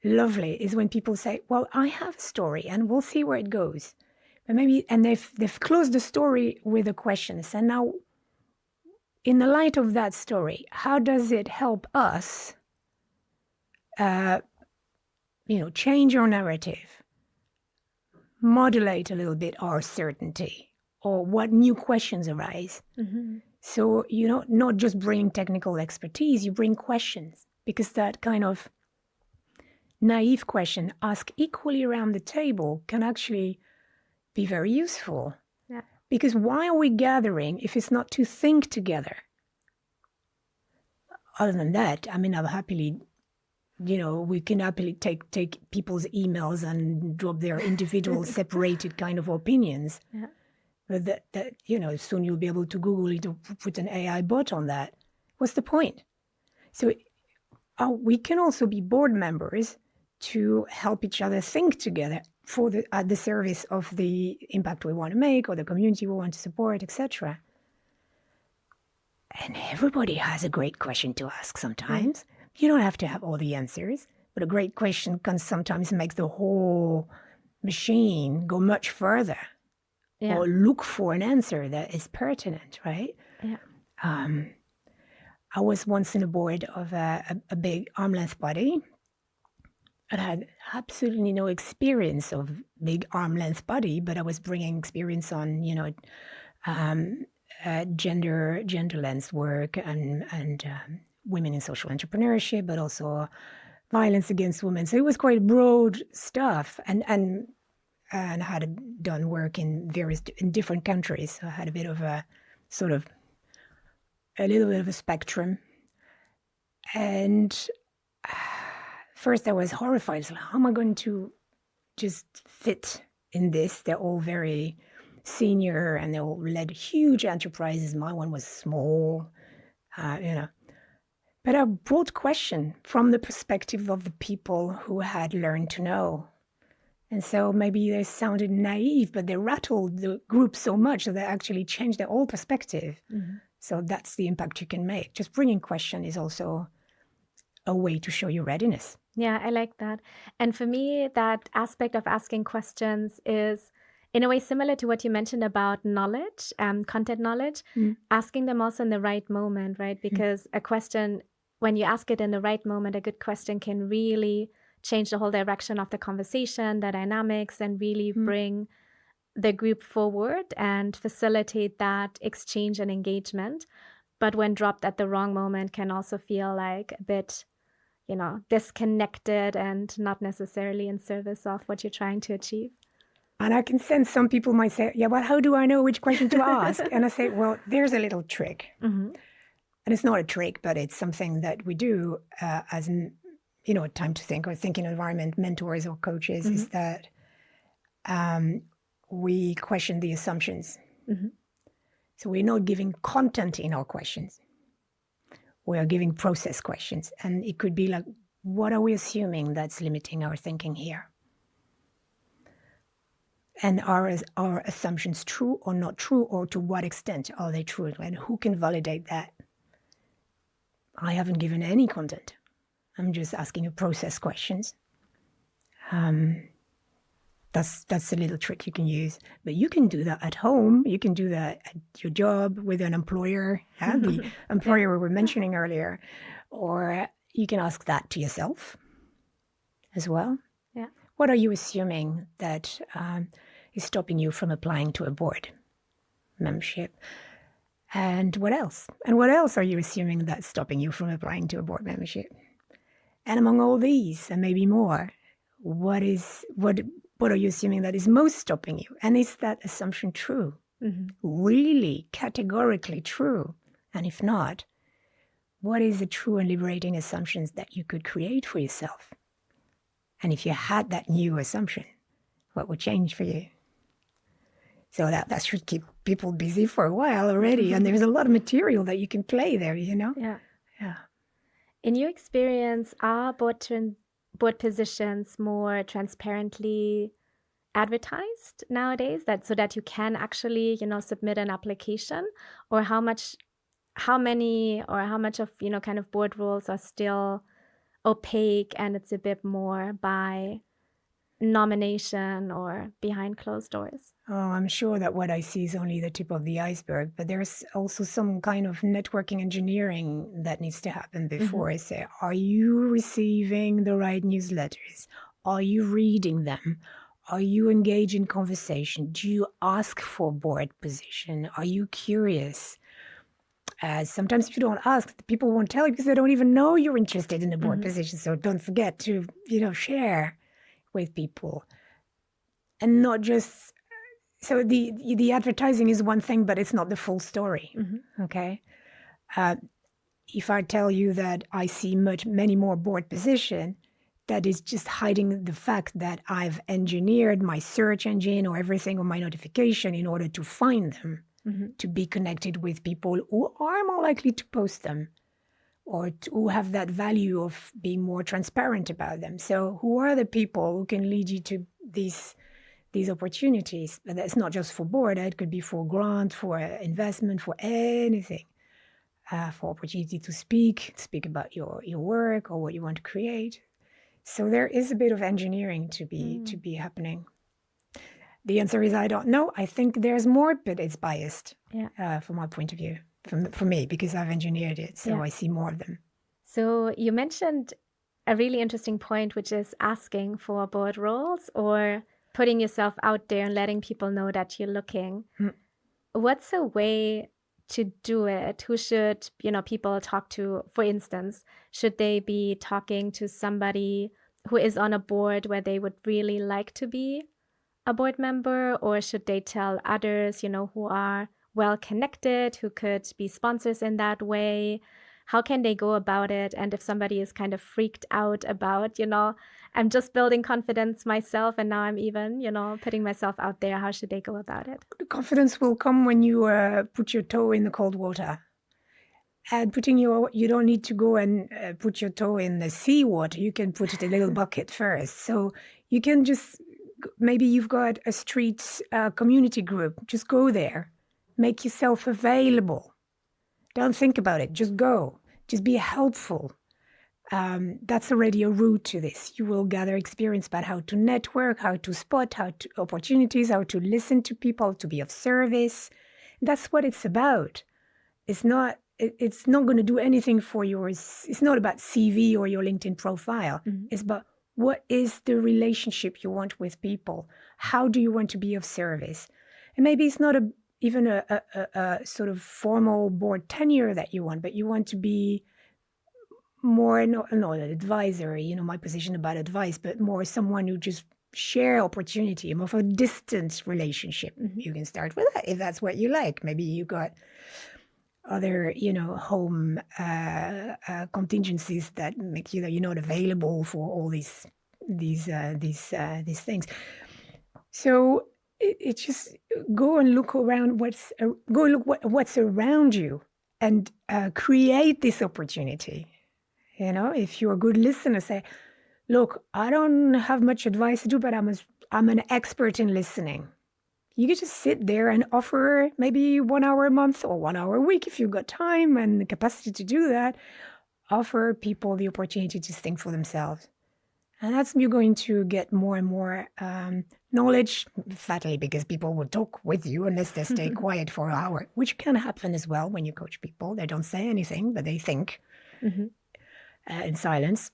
lovely is when people say, well, I have a story and we'll see where it goes. But and they've closed the story with a question. So now, in the light of that story, how does it help us change our narrative, modulate a little bit our certainty, or what new questions arise? So, not just bring technical expertise, you bring questions, because that kind of naive question asked equally around the table can actually be very useful. Yeah. Because why are we gathering if it's not to think together? Other than that, I'll happily, we can happily take people's emails and drop their individual separated kind of opinions. Yeah. But that soon you'll be able to Google it or put an AI bot on that. What's the point? So we can also be board members to help each other think together at the service of the impact we want to make or the community we want to support, etc. And everybody has a great question to ask sometimes. You don't have to have all the answers, but a great question can sometimes make the whole machine go much further. Yeah. Or look for an answer that is pertinent, right? Yeah. I was once in a board of a big arm-length body. I had absolutely no experience of big arm-length body, but I was bringing experience on, gender lens work and women in social entrepreneurship, but also violence against women. So it was quite broad stuff, and I had done work in different countries. So I had a bit of a little bit of a spectrum. And first I was horrified. So how am I going to just fit in this? They're all very senior and they all led huge enterprises. My one was small, But I brought question from the perspective of the people who had learned to know. And so maybe they sounded naive, but they rattled the group so much that they actually changed their whole perspective. So that's the impact you can make. Just bringing question is also a way to show your readiness. Yeah, I like that. And for me, that aspect of asking questions is in a way similar to what you mentioned about knowledge, content knowledge, asking them also in the right moment, right? Because a question, when you ask it in the right moment, a good question can really change the whole direction of the conversation, the dynamics, and really bring the group forward and facilitate that exchange and engagement. But when dropped at the wrong moment can also feel like a bit, disconnected and not necessarily in service of what you're trying to achieve. And I can sense some people might say, yeah, but how do I know which question to ask? And I say, well, there's a little trick. And it's not a trick, but it's something that we do as time to think or thinking environment mentors or coaches is that we question the assumptions. So we're not giving content in our questions. We are giving process questions. And it could be like, what are we assuming that's limiting our thinking here? And are our assumptions true or not true, or to what extent are they true? And who can validate that? I haven't given any content. I'm just asking you process questions. That's a little trick you can use. But you can do that at home. You can do that at your job with an employer, the employer we were mentioning earlier. Or you can ask that to yourself as well. Yeah. What are you assuming that is stopping you from applying to a board membership? And what else? And what else are you assuming that's stopping you from applying to a board membership? And among all these, and maybe more, what are you assuming that is most stopping you? And is that assumption true? Really categorically true? And if not, what is the true and liberating assumptions that you could create for yourself? And if you had that new assumption, what would change for you? So that should keep people busy for a while already. And there's a lot of material that you can play there, Yeah. Yeah. In your experience, are board positions more transparently advertised nowadays, so that you can actually, submit an application? Or how many or how much of, kind of board roles are still opaque, and it's a bit more by nomination or behind closed doors? Oh, I'm sure that what I see is only the tip of the iceberg, but there's also some kind of networking engineering that needs to happen before I say, are you receiving the right newsletters? Are you reading them? Are you engaged in conversation? Do you ask for board position? Are you curious? Sometimes if you don't ask, the people won't tell you because they don't even know you're interested in the board position. So don't forget to, share with people. And not just, so the advertising is one thing, but it's not the full story, okay? If I tell you that I see many more board position, that is just hiding the fact that I've engineered my search engine or everything on my notification in order to find them, to be connected with people who are more likely to post them or who have that value of being more transparent about them. So who are the people who can lead you to these opportunities? And that's not just for board, it could be for grant, for investment, for anything, for opportunity to speak about your work or what you want to create. So there is a bit of engineering to be happening. The answer is I don't know. I think there's more, but it's biased from my point of view, for me, because I've engineered it. So I see more of them. So you mentioned a really interesting point, which is asking for board roles or putting yourself out there and letting people know that you're looking. What's a way to do it? Who should, people talk to? For instance, should they be talking to somebody who is on a board where they would really like to be a board member, or should they tell others, who are well connected, who could be sponsors in that way? How can they go about it? And if somebody is kind of freaked out about, I'm just building confidence myself and now I'm even, putting myself out there, how should they go about it? The confidence will come when you put your toe in the cold water. And you don't need to go and put your toe in the seawater. You can put it in a little bucket first. So you can just, maybe you've got a street community group. Just go there. Make yourself available. Don't think about it. Just go. Just be helpful. That's already a route to this. You will gather experience about how to network, how to spot, opportunities, how to listen to people, to be of service. That's what it's about. It's not going to do anything for yours. It's not about CV or your LinkedIn profile. It's about what is the relationship you want with people? How do you want to be of service? And maybe it's not even a sort of formal board tenure that you want, but you want to be more, not an advisor, my position about advice, but more someone who just share opportunity, more of a distant relationship. You can start with that if that's what you like. Maybe you got other, home contingencies that make you that you're not available for all these things. So it's just go and look around what's around you and create this opportunity. If you're a good listener, say, look, I don't have much advice to do, but I'm an expert in listening. You can just sit there and offer maybe 1 hour a month or 1 hour a week if you've got time and the capacity to do that. Offer people the opportunity to think for themselves. And you're going to get more and more knowledge, fatally, because people will talk with you unless they stay quiet for an hour, which can happen as well when you coach people. They don't say anything, but they think in silence.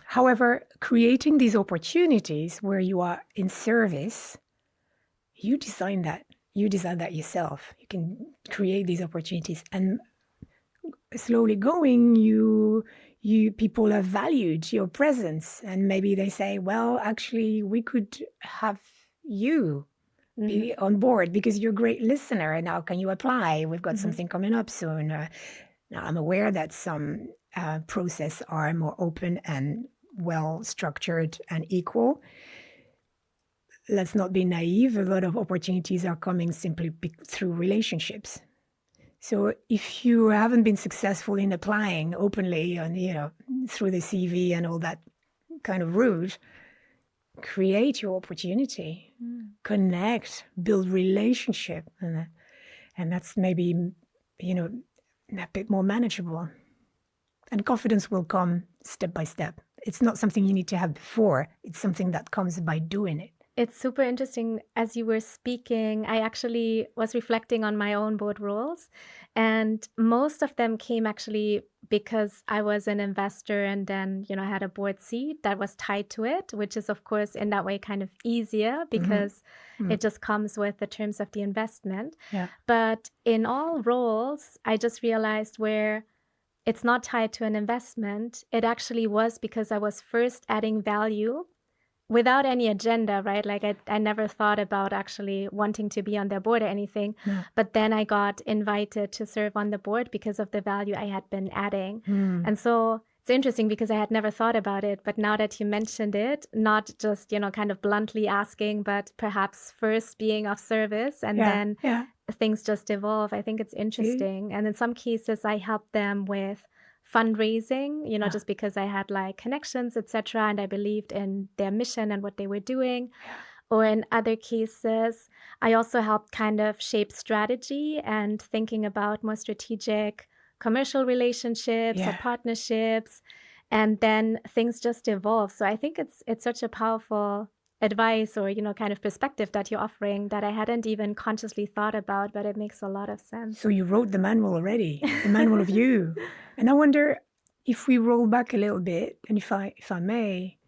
However, creating these opportunities where you are in service, you design that. You design that yourself. You can create these opportunities, and slowly going, people have valued your presence, and maybe they say, well, actually, we could have you be on board because you're a great listener, and now can you apply? We've got something coming up soon. Now I'm aware that some processes are more open and well structured and equal. Let's not be naive. A lot of opportunities are coming simply through relationships. So if you haven't been successful in applying openly and, through the CV and all that kind of route, create your opportunity, connect, build relationship. And that's maybe, a bit more manageable. And confidence will come step by step. It's not something you need to have before. It's something that comes by doing it. It's super interesting. As you were speaking, I actually was reflecting on my own board roles, and most of them came actually because I was an investor and then, I had a board seat that was tied to it, which is, of course, in that way kind of easier because it just comes with the terms of the investment. Yeah. But in all roles, I just realized where it's not tied to an investment, it actually was because I was first adding value without any agenda, right? Like I never thought about actually wanting to be on their board or anything. Yeah. But then I got invited to serve on the board because of the value I had been adding. And so it's interesting because I had never thought about it. But now that you mentioned it, not just, kind of bluntly asking, but perhaps first being of service and then things just evolve. I think it's interesting. And in some cases, I help them with fundraising, just because I had like connections, etc., and I believed in their mission and what they were doing. Or in other cases, I also helped kind of shape strategy and thinking about more strategic commercial relationships or partnerships, and then things just evolve. So I think it's such a powerful advice or kind of perspective that you're offering that I hadn't even consciously thought about, but it makes a lot of sense. So you wrote the manual already, the manual of you. And I wonder if we roll back a little bit, and if I may,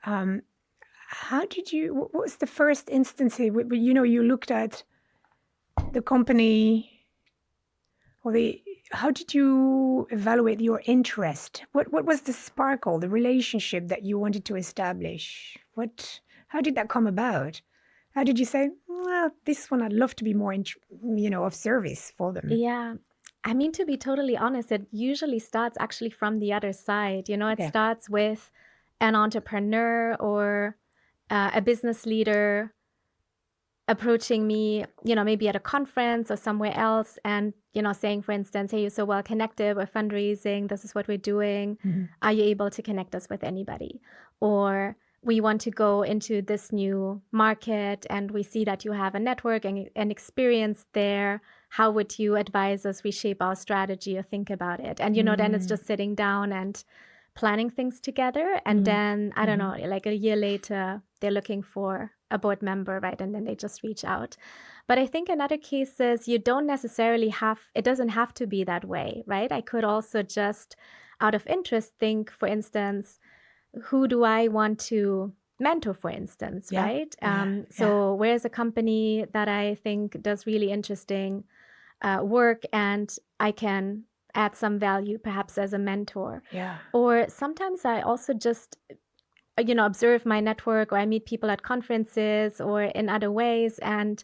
how did you? What was the first instance here? You looked at the company, or how did you evaluate your interest? What was the sparkle, the relationship that you wanted to establish? How did that come about? How did you say, well, this one, I'd love to be more, of service for them? Yeah. I mean, to be totally honest, it usually starts actually from the other side. It starts with an entrepreneur or a business leader approaching me, maybe at a conference or somewhere else and, saying, for instance, hey, you're so well connected, we're fundraising, this is what we're doing. Are you able to connect us with anybody? Or we want to go into this new market and we see that you have a network and experience there. How would you advise us reshape our strategy or think about it? And, then it's just sitting down and planning things together. And then, I don't know, like a year later, they're looking for a board member, right? And then they just reach out. But I think in other cases, you don't necessarily it doesn't have to be that way, right? I could also just out of interest think, for instance, who do I want to mentor, for instance, right? So where's a company that I think does really interesting work and I can add some value perhaps as a mentor. Or sometimes I also just, observe my network or I meet people at conferences or in other ways and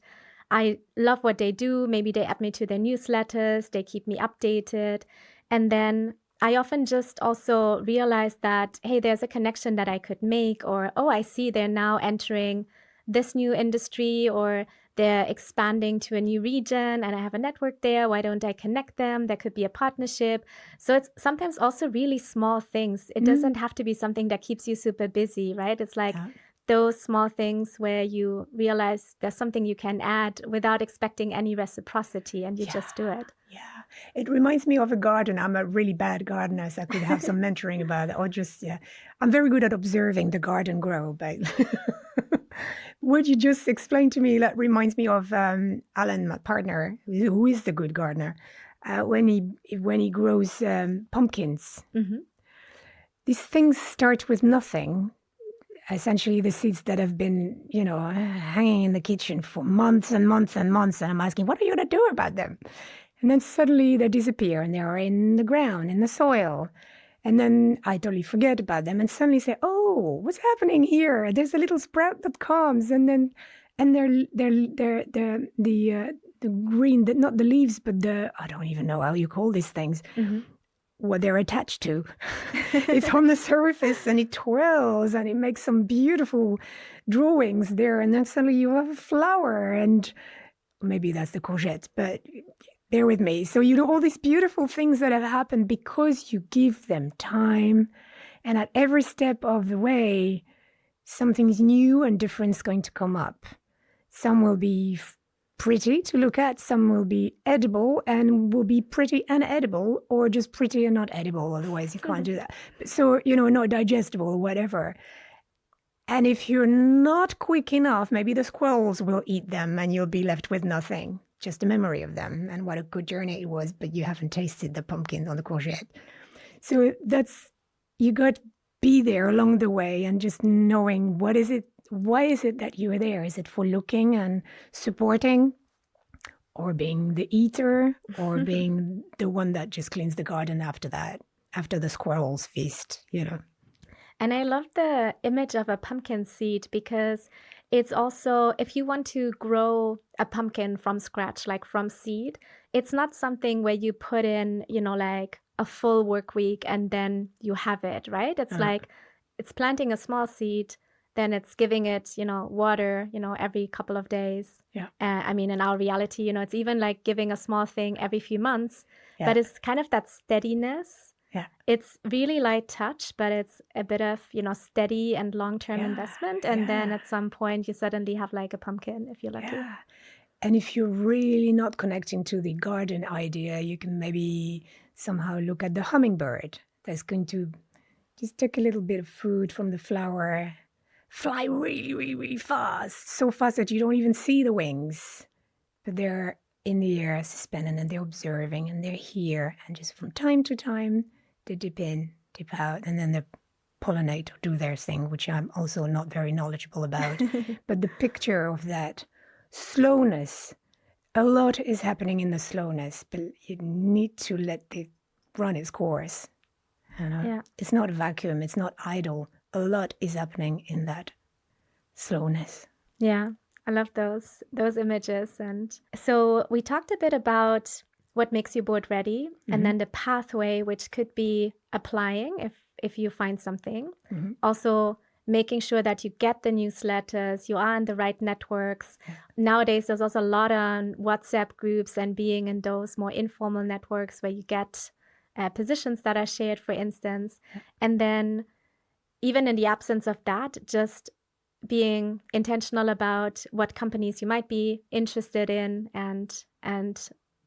I love what they do. Maybe they add me to their newsletters, they keep me updated. And then I often just also realize that, hey, there's a connection that I could make, or, oh, I see they're now entering this new industry, or they're expanding to a new region and I have a network there. Why don't I connect them? There could be a partnership. So it's sometimes also really small things. It doesn't have to be something that keeps you super busy, right? It's like those small things where you realize there's something you can add without expecting any reciprocity and you just do it. Yeah. It reminds me of a garden. I'm a really bad gardener, so I could have some mentoring about it. Or just, I'm very good at observing the garden grow, but would you just explain to me, that reminds me of Alan, my partner, who is the good gardener, when he grows pumpkins. these things start with nothing. Essentially, the seeds that have been, hanging in the kitchen for months and months and months. And I'm asking, what are you going to do about them? And then suddenly they disappear and they are in the ground, in the soil. And then I totally forget about them and suddenly say, oh, what's happening here? There's a little sprout that comes. And they're the green, not the leaves, but I don't even know how you call these things. Mm-hmm. What they're attached to. It's on the surface and it twirls and it makes some beautiful drawings there. And then suddenly you have a flower, and maybe that's the courgette, but bear with me. So all these beautiful things that have happened because you give them time. And at every step of the way, something's new and different is going to come up. Some will be pretty to look at, some will be edible and will be pretty and edible, or just pretty and not edible. Otherwise you can't do that. So, not digestible or whatever. And if you're not quick enough, maybe the squirrels will eat them and you'll be left with nothing, just a memory of them and what a good journey it was, but you haven't tasted the pumpkins or the courgette. So you got to be there along the way and just knowing why is it that you are there? Is it for looking and supporting, or being the eater, or being the one that just cleans the garden after the squirrels feast, And I love the image of a pumpkin seed, because it's also, if you want to grow a pumpkin from scratch, like from seed, it's not something where you put in, like a full work week and then you have it, right? It's like it's planting a small seed, then it's giving it, water, every couple of days. Yeah. In our reality, it's even like giving a small thing every few months, but it's kind of that steadiness. Yeah. It's really light touch, but it's a bit of, steady and long-term investment. And then at some point you suddenly have like a pumpkin, if you're lucky. Yeah. And if you're really not connecting to the garden idea, you can maybe somehow look at the hummingbird that's going to just take a little bit of food from the flower, fly really, really, really fast, so fast that you don't even see the wings, but they're in the air suspended and they're observing and they're here, and just from time to time they dip in, dip out, and then they pollinate or do their thing, which I'm also not very knowledgeable about. But the picture of that slowness, a lot is happening in the slowness, but you need to let it run its course. It's not a vacuum, it's not idle. A lot is happening in that slowness. Yeah, I love those images. And so we talked a bit about what makes you board ready, and then the pathway, which could be applying if you find something. Also making sure that you get the newsletters, you are in the right networks. Nowadays, there's also a lot on WhatsApp groups and being in those more informal networks where you get positions that are shared, for instance. And then even in the absence of that, just being intentional about what companies you might be interested in, and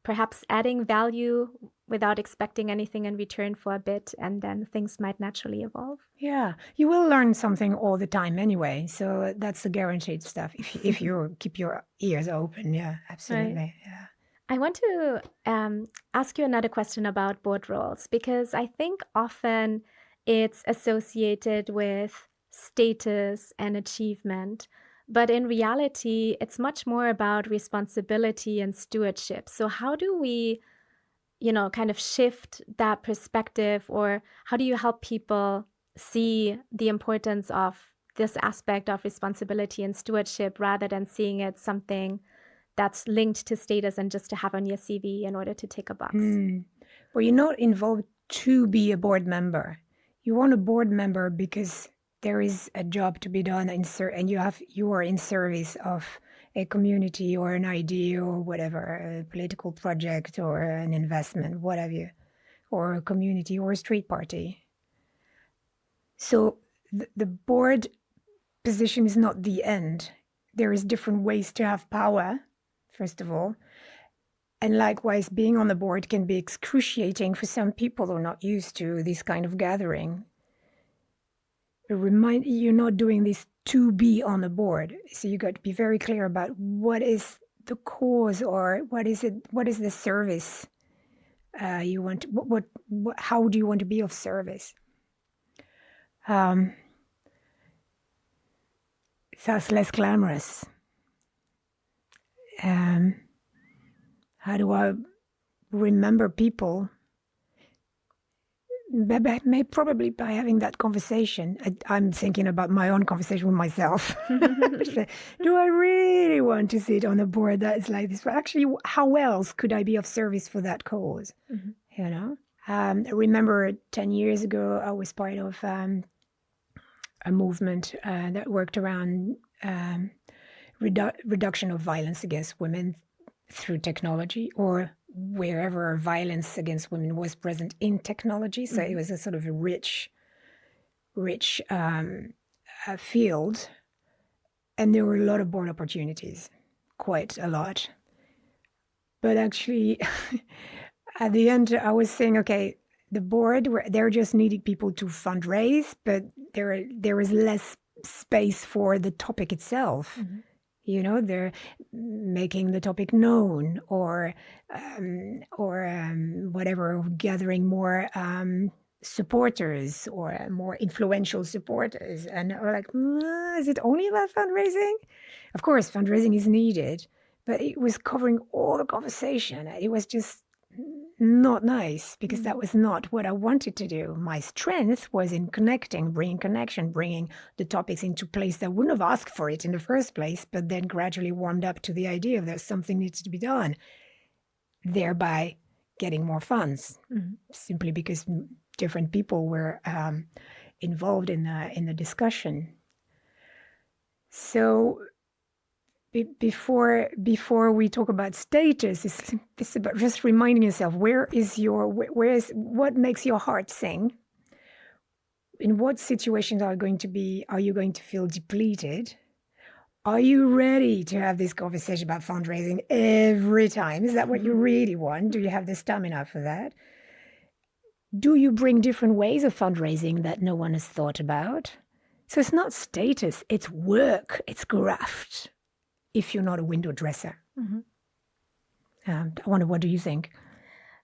perhaps adding value without expecting anything in return for a bit, and then things might naturally evolve. Yeah, you will learn something all the time anyway, so that's the guaranteed stuff if you keep your ears open. Yeah, absolutely. Right. Yeah. I want to ask you another question about board roles, because I think often it's associated with status and achievement. But in reality, it's much more about responsibility and stewardship. So how do we, kind of shift that perspective, or how do you help people see the importance of this aspect of responsibility and stewardship rather than seeing it something that's linked to status and just to have on your CV in order to tick a box? Well, you're not involved to be a board member. You want a board member because there is a job to be done, and you are in service of a community or an idea or whatever, a political project or an investment, what have you, or a community or a street party. So the board position is not the end. There is different ways to have power, first of all. And likewise, being on the board can be excruciating for some people who are not used to this kind of gathering. You're not doing this to be on the board. So you got to be very clear about what is the cause, or what is the service you want. How do you want to be of service? Um, That's less glamorous. How do I remember people? Probably by having that conversation. I'm thinking about my own conversation with myself. Do I really want to sit on a board that is like this? But actually, how else could I be of service for that cause? You know? I remember 10 years ago, I was part of a movement that worked around reduction of violence against women through technology, or wherever violence against women was present in technology. So it was a sort of a rich field, and there were a lot of board opportunities, quite a lot. But actually, at the end, I was saying, okay, the board, they're just needing people to fundraise, but there is less space for the topic itself. You know, they're making the topic known, or whatever, gathering more supporters or more influential supporters. And we're like, is it only about fundraising? Of course, fundraising is needed, but it was covering all the conversation. It was just not nice, because that was not what I wanted to do. My strength was in connecting, bringing connection, bringing the topics into place that wouldn't have asked for it in the first place, but then gradually warmed up to the idea of there's something needs to be done, thereby getting more funds, simply because different people were involved in the discussion. So before we talk about status, it's about just reminding yourself, what makes your heart sing? In what situations are you going to feel depleted? Are you ready to have this conversation about fundraising every time? Is that what you really want? Do you have the stamina for that? Do you bring different ways of fundraising that no one has thought about? So it's not status, it's work, it's graft. If you're not a window dresser. I wonder, what do you think?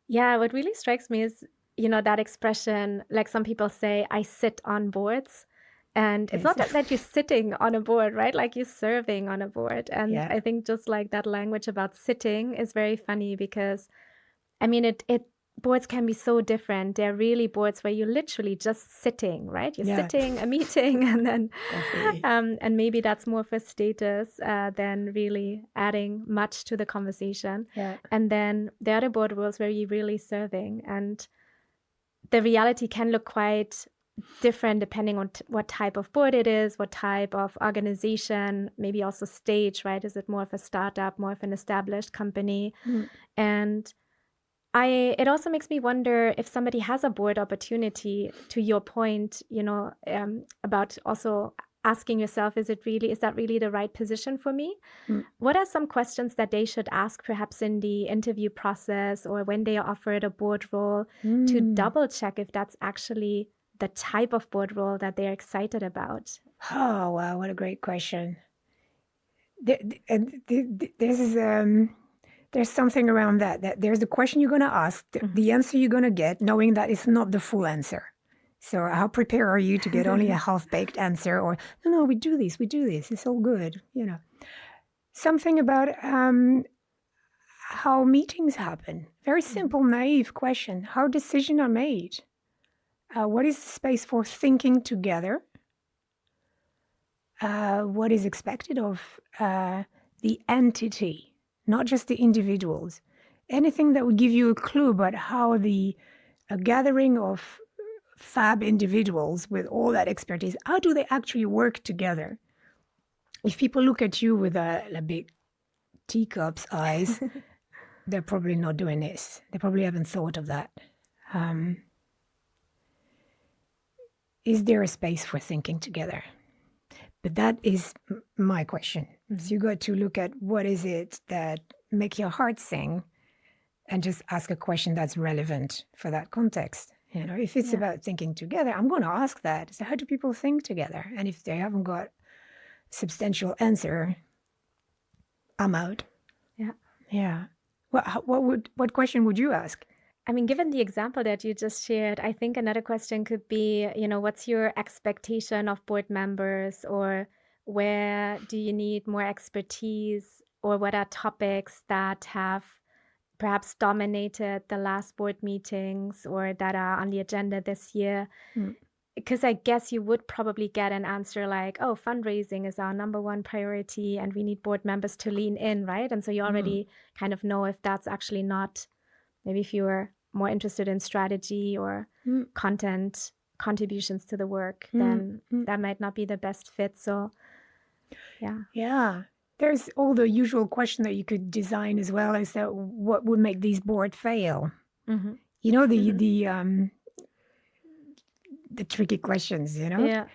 Yeah, what really strikes me is, that expression, like some people say, I sit on boards. And it's not that you're sitting on a board, right? Like you're serving on a board. And I think just like that language about sitting is very funny, because, I mean, boards can be so different. They're really boards where you're literally just sitting, right? You're sitting a meeting, and then, and maybe that's more for status than really adding much to the conversation. And then the other board roles where you're really serving, and the reality can look quite different depending on what type of board it is, what type of organization, maybe also stage, right? Is it more of a startup, more of an established company? And it also makes me wonder if somebody has a board opportunity, to your point, about also asking yourself, is that really the right position for me? What are some questions that they should ask perhaps in the interview process, or when they are offered a board role, to double check if that's actually the type of board role that they're excited about? Oh, wow, what a great question. There's something around that there's the question you're going to ask, the answer you're going to get, knowing that it's not the full answer. So how prepared are you to get only a half-baked answer, or, no, we do this, it's all good, Something about how meetings happen. Very simple, naive question. How decisions are made. What is the space for thinking together? What is expected of the entity? Not just the individuals. Anything that would give you a clue about how a gathering of fab individuals with all that expertise, how do they actually work together? If people look at you with a big teacups eyes, they're probably not doing this. They probably haven't thought of that. Is there a space for thinking together? But that is my question. So you got to look at what is it that make your heart sing, and just ask a question that's relevant for that context. If it's about thinking together, I'm going to ask that. So how do people think together? And if they haven't got a substantial answer, I'm out. Yeah. What question would you ask? I mean, given the example that you just shared, I think another question could be, what's your expectation of board members, or where do you need more expertise, or what are topics that have perhaps dominated the last board meetings or that are on the agenda this year? Mm. Because I guess you would probably get an answer like, oh, fundraising is our number one priority and we need board members to lean in, right? And so you already kind of know if that's actually not, maybe if you were more interested in strategy or content contributions to the work, then that might not be the best fit. So, yeah. Yeah. There's all the usual question that you could design as well, is that what would make these board fail? Mm-hmm. You know, the tricky questions, you know? Yeah.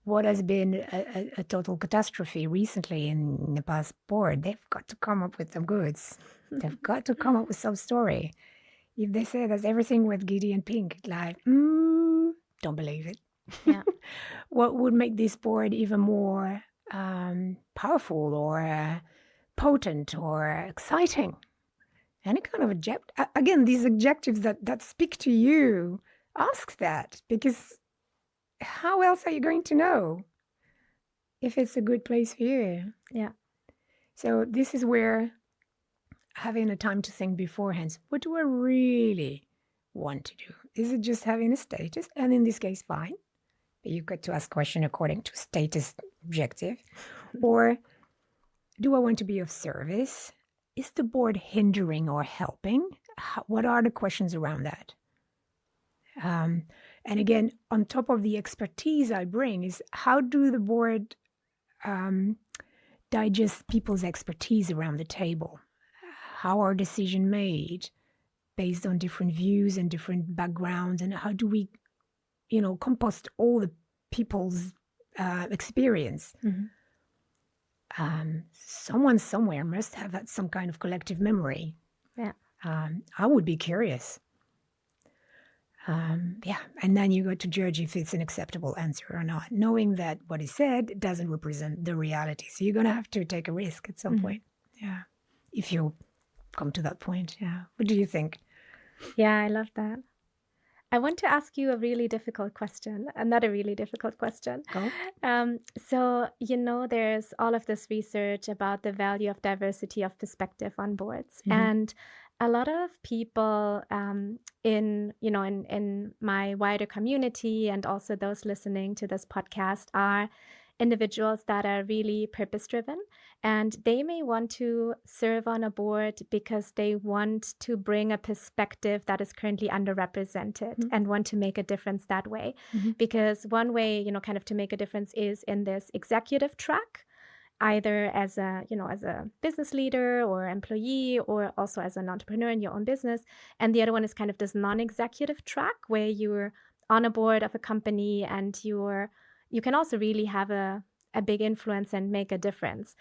What has been a total catastrophe recently in the past board? They've got to come up with some goods. They've got to come up with some story. If they say that's everything with Giddy and Pink, like, don't believe it. Yeah. What would make this board even more powerful or potent or exciting? Any kind of again, these adjectives that speak to you, ask that, because how else are you going to know if it's a good place for you? Yeah. So this is where having a time to think beforehand, what do I really want to do? Is it just having a status? And in this case, fine. But you've got to ask question according to status objective. Or do I want to be of service? Is the board hindering or helping? What are the questions around that? And again, on top of the expertise I bring, is how do the board digest people's expertise around the table? How are decisions made based on different views and different backgrounds? And how do we, compost all the people's experience? Someone somewhere must have had some kind of collective memory. Yeah. I would be curious. And then you go to judge if it's an acceptable answer or not, knowing that what is said doesn't represent the reality. So you're going to have to take a risk at some point. Yeah. If you come to that point. Yeah. What do you think? Yeah, I love that. I want to ask you a really difficult question, another really difficult question. Go. So, there's all of this research about the value of diversity of perspective on boards. And a lot of people in my wider community, and also those listening to this podcast, are individuals that are really purpose-driven, and they may want to serve on a board because they want to bring a perspective that is currently underrepresented and want to make a difference that way. Because one way, kind of to make a difference is in this executive track, either as a business leader or employee, or also as an entrepreneur in your own business. And the other one is kind of this non-executive track where you're on a board of a company and you can also really have a big influence and make a difference.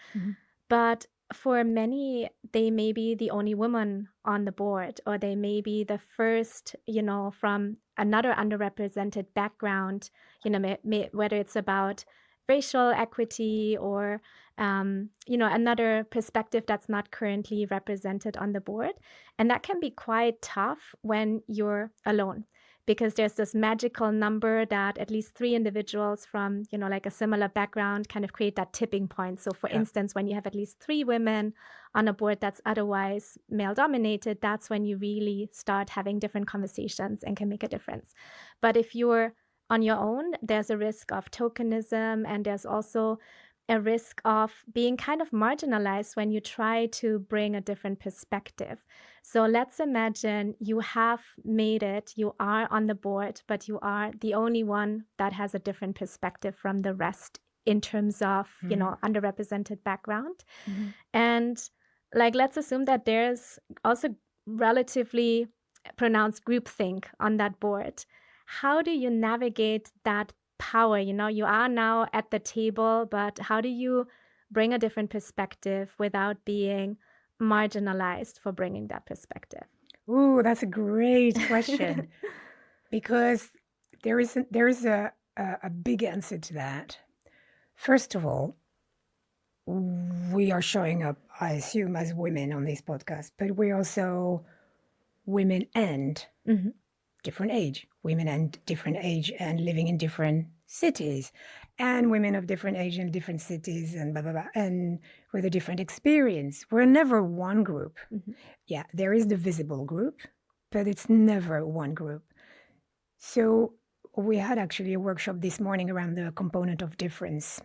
But for many, they may be the only woman on the board, or they may be the first, from another underrepresented background, whether it's about racial equity or, another perspective that's not currently represented on the board. And that can be quite tough when you're alone, because there's this magical number that at least 3 individuals from, like a similar background kind of create that tipping point. So for instance, when you have at least 3 women on a board that's otherwise male dominated, that's when you really start having different conversations and can make a difference. But if you're on your own, there's a risk of tokenism, and there's also a risk of being kind of marginalized when you try to bring a different perspective. So let's imagine you have made it, you are on the board, but you are the only one that has a different perspective from the rest in terms of, underrepresented background. And let's assume that there's also relatively pronounced groupthink on that board. How do you navigate that power? You are now at the table, but how do you bring a different perspective without being marginalized for bringing that perspective? Ooh, that's a great question. Because there is a big answer to that. First of all, we are showing up, I assume, as women on this podcast, but we're also women and Mhm. different age, women and different age and living in different cities, and women of different age in different cities and blah, blah, blah, and with a different experience. We're never one group. Mhm. Yeah, there is the visible group, but it's never one group. So we had actually a workshop this morning around the component of difference.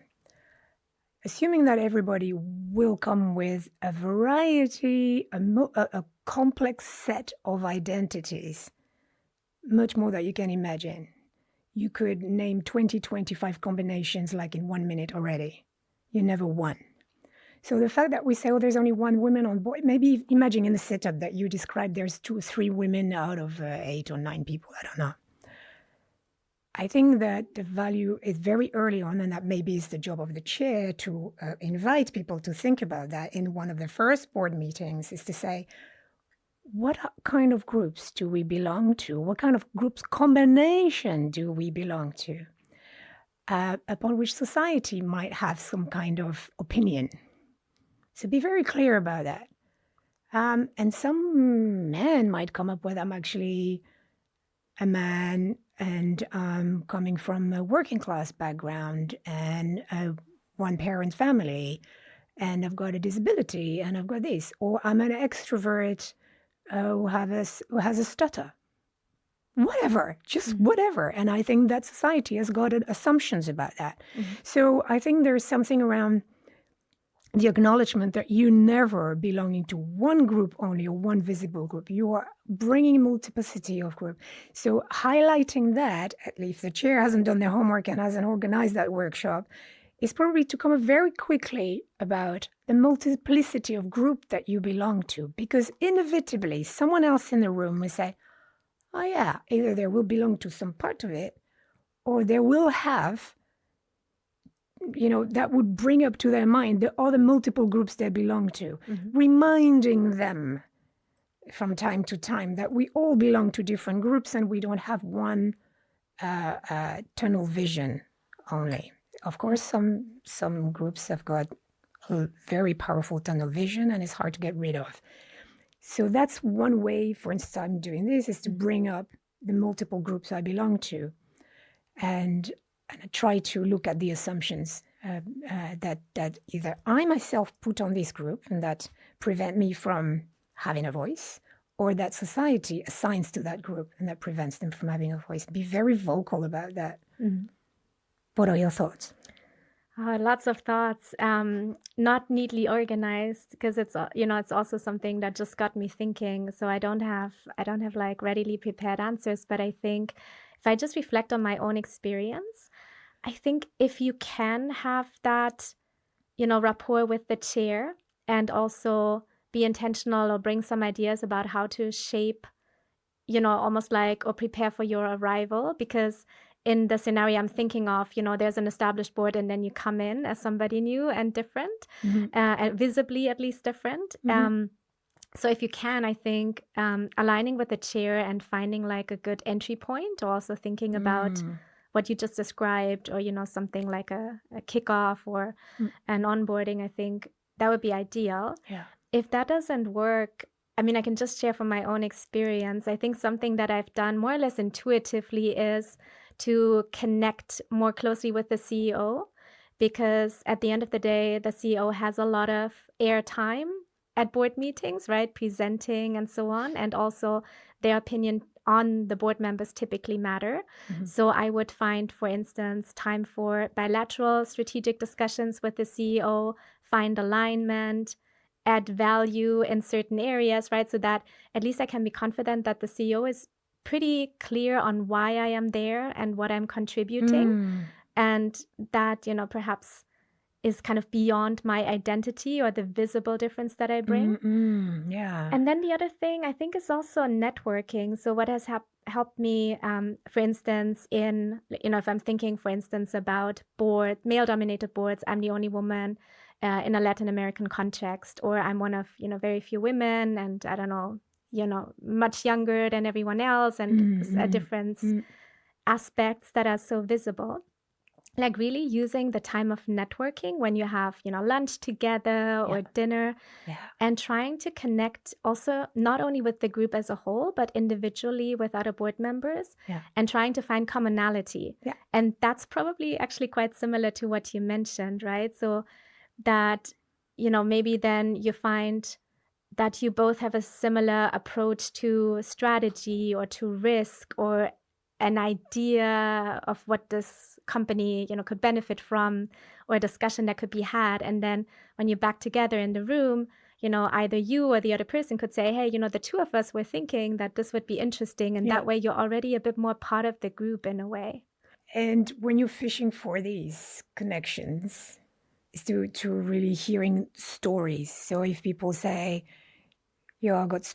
Assuming that everybody will come with a variety, a complex set of identities, much more that you can imagine. You could name 20, 25 combinations like in 1 minute already. You never won. So the fact that we say, oh, there's only one woman on board, maybe imagine in the setup that you described, there's 2 or 3 women out of 8 or 9 people, I don't know. I think that the value is very early on, and that maybe is the job of the chair to invite people to think about that in one of the first board meetings, is to say, what kind of groups do we belong to? What kind of groups combination do we belong to? Upon which society might have some kind of opinion. So be very clear about that. And some men might come up with, I'm actually a man and coming from a working class background and a one-parent family, and I've got a disability and I've got this, or I'm an extrovert who has a stutter. Whatever, just whatever. And I think that society has got assumptions about that. So I think there's something around the acknowledgement that you're never belonging to one group only or one visible group. You are bringing multiplicity of group. So highlighting that, at least if the chair hasn't done their homework and hasn't organized that workshop, is probably to come up very quickly about the multiplicity of group that you belong to. Because inevitably, someone else in the room will say, oh yeah, either they will belong to some part of it, or they will have, that would bring up to their mind the other multiple groups they belong to, reminding them from time to time that we all belong to different groups and we don't have one tunnel vision only. Of course, some groups have got a very powerful tunnel vision and it's hard to get rid of. So that's one way, for instance, I'm doing this, is to bring up the multiple groups I belong to and I try to look at the assumptions that either I myself put on this group and that prevent me from having a voice, or that society assigns to that group and that prevents them from having a voice. Be very vocal about that. What are your thoughts? Lots of thoughts, not neatly organized, because it's it's also something that just got me thinking. So I don't have like readily prepared answers, but I think if I just reflect on my own experience, I think if you can have that, rapport with the chair and also be intentional or bring some ideas about how to shape, almost like, or prepare for your arrival, because in the scenario I'm thinking of, there's an established board and then you come in as somebody new and different, and visibly at least different. So if you can, I think aligning with the chair and finding like a good entry point, or also thinking about what you just described, or, something like a kickoff or an onboarding, I think that would be ideal. Yeah. If that doesn't work, I mean, I can just share from my own experience. I think something that I've done more or less intuitively is to connect more closely with the CEO, because at the end of the day, the CEO has a lot of airtime at board meetings, right? Presenting and so on. And also their opinion on the board members typically matter. So I would find, for instance, time for bilateral strategic discussions with the CEO, find alignment, add value in certain areas, right? So that at least I can be confident that the CEO is pretty clear on why I am there and what I'm contributing. And that, perhaps is kind of beyond my identity or the visible difference that I bring. Yeah. And then the other thing I think is also networking. So what has helped me, for instance, in, if I'm thinking, for instance, about male-dominated boards, I'm the only woman in a Latin American context, or I'm one of, very few women, and I don't know, much younger than everyone else, and different aspects that are so visible. like really using the time of networking when you have, lunch together or dinner, and trying to connect also not only with the group as a whole, but individually with other board members, and trying to find commonality. And that's probably actually quite similar to what you mentioned, right? So that, maybe then you find that you both have a similar approach to strategy or to risk or an idea of what this company, could benefit from, or a discussion that could be had. And then when you're back together in the room, either you or the other person could say, hey, the two of us were thinking that this would be interesting. And that way you're already a bit more part of the group in a way. And when you're fishing for these connections, is to really hearing stories. So if people say, I got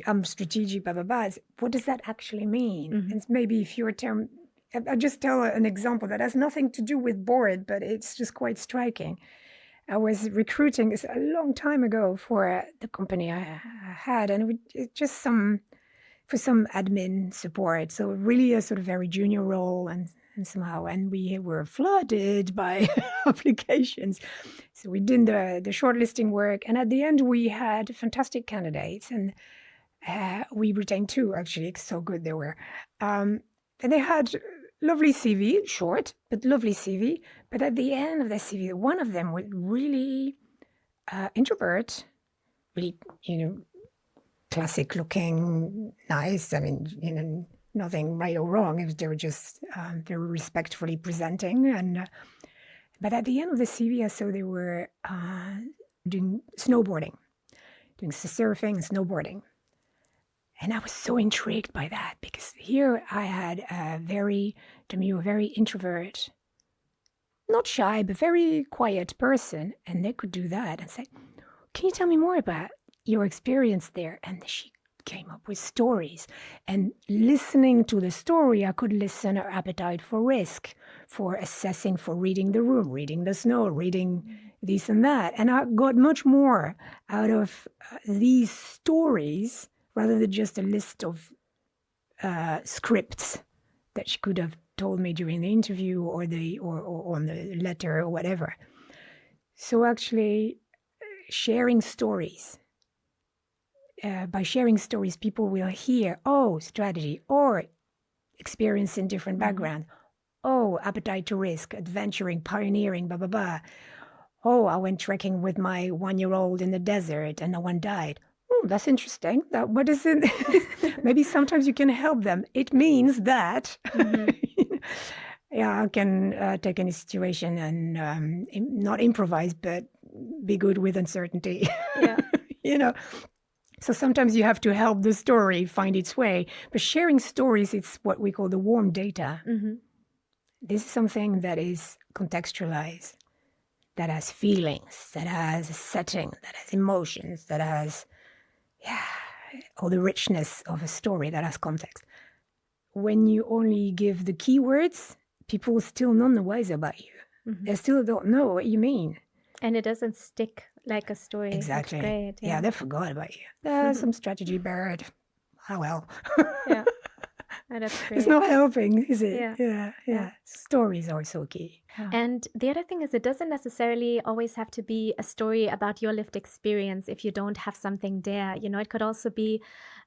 I'm strategic, blah, blah, blah, what does that actually mean? And maybe if your term, I'll just tell an example that has nothing to do with board, but it's just quite striking. I was recruiting a long time ago for the company I had, and just for some admin support. So really a sort of very junior role, and we were flooded by applications. So we did the shortlisting work, and at the end we had fantastic candidates, and we retained 2 actually, so good they were. And they had lovely CV, short, but lovely CV. But at the end of the CV, one of them was really introvert, really, classic looking, nice. I mean, nothing right or wrong. They were just very respectfully presenting. And but at the end of the CV, I saw they were doing snowboarding, doing surfing and snowboarding. And I was so intrigued by that, because here I had a very introvert, not shy, but very quiet person. And they could do that and say, can you tell me more about your experience there? And she came up with stories. And listening to the story, I could listen her appetite for risk, for assessing, for reading the room, reading the snow, reading this and that. And I got much more out of these stories rather than just a list of scripts that she could have told me during the interview or on the letter or whatever. So actually sharing stories. By sharing stories, people will hear, strategy, or experience in different backgrounds. Appetite to risk, adventuring, pioneering, blah, blah, blah. I went trekking with my 1-year-old in the desert and no one died. That's interesting. What is it? Maybe sometimes you can help them. It means that I can take any situation and not improvise, but be good with uncertainty. So sometimes you have to help the story find its way. But sharing stories, it's what we call the warm data. This is something that is contextualized, that has feelings, that has a setting, that has emotions, that has all the richness of a story, that has context. When you only give the keywords, people still none the wiser about you. They still don't know what you mean. And it doesn't stick like a story. Exactly. That's great. Yeah, they forgot about you. Some strategy bird. Oh, well. Yeah. That's great. It's not helping, is it? Yeah. Stories are so key. And the other thing is, it doesn't necessarily always have to be a story about your lived experience if you don't have something there. It could also be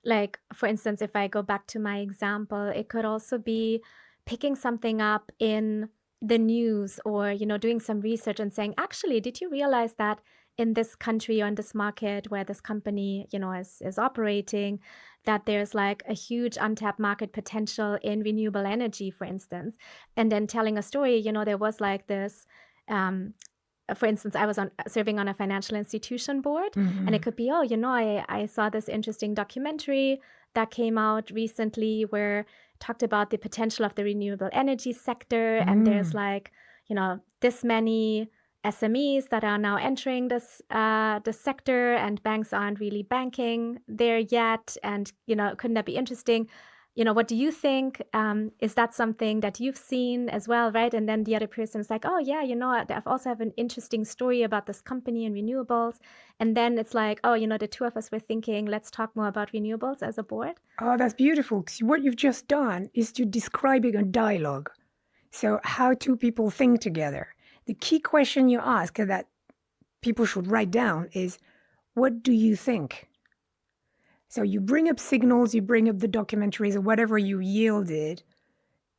like, for instance, if I go back to my example, it could also be picking something up in the news or, doing some research and saying, actually, did you realize that in this country or in this market where this company, is operating, that there's like a huge untapped market potential in renewable energy, for instance. And then telling a story, there was like this, for instance, I was serving on a financial institution board, and it could be, I saw this interesting documentary that came out recently where it talked about the potential of the renewable energy sector. And there's like, this many SMEs that are now entering this sector, and banks aren't really banking there yet. And, couldn't that be interesting? What do you think? Is that something that you've seen as well, right? And then the other person is like, oh, yeah, I've also have an interesting story about this company and renewables. And then it's like, oh, the two of us were thinking, let's talk more about renewables as a board. Oh, that's beautiful. Because what you've just done is to describing a dialogue. So how two people think together. The key question you ask that people should write down is, what do you think? So you bring up signals, you bring up the documentaries or whatever you yielded,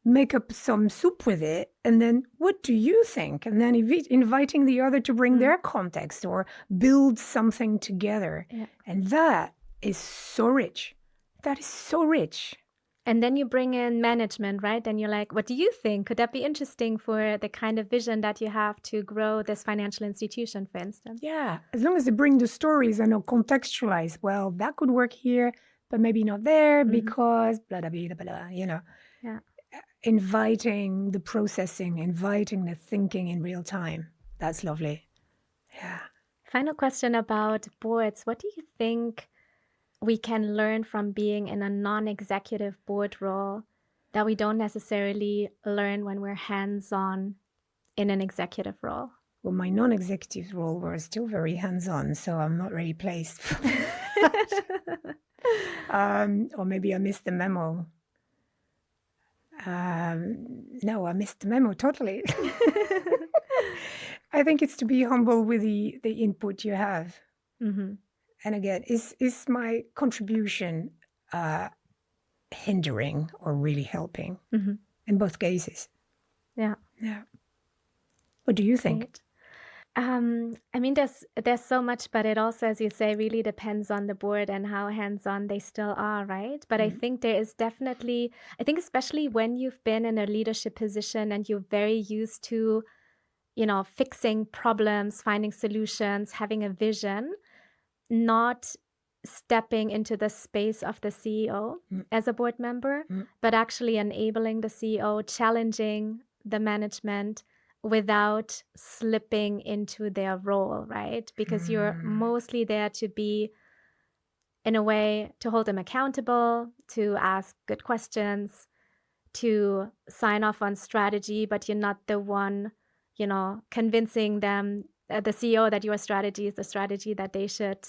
make up some soup with it, and then what do you think? And then inviting the other to bring their context or build something together. Yeah. And that is so rich. That is so rich. And then you bring in management, right? And you're like, what do you think? Could that be interesting for the kind of vision that you have to grow this financial institution, for instance? Yeah, as long as they bring the stories and contextualize, well, that could work here, but maybe not there because blah, blah, blah, blah, blah, you know. Yeah. Inviting the processing, inviting the thinking in real time. That's lovely. Yeah. Final question about boards. What do you think we can learn from being in a non-executive board role that we don't necessarily learn when we're hands-on in an executive role? Well, my non-executive role was still very hands-on, so I'm not really placed. Or maybe I missed the memo. No, I missed the memo totally. I think it's to be humble with the input you have. Mm-hmm. And again, is my contribution hindering or really helping? Mm-hmm. In both cases. Yeah. Yeah. What do you think? Great. I mean, there's so much, but it also, as you say, really depends on the board and how hands-on they still are, right? But I think there is definitely, I think especially when you've been in a leadership position and you're very used to, you know, fixing problems, finding solutions, having a vision, not stepping into the space of the CEO as a board member, but actually enabling the CEO, challenging the management without slipping into their role, right? Because you're mostly there to be, in a way, to hold them accountable, to ask good questions, to sign off on strategy, but you're not the one, you know, convincing them, the CEO, that your strategy is the strategy that they should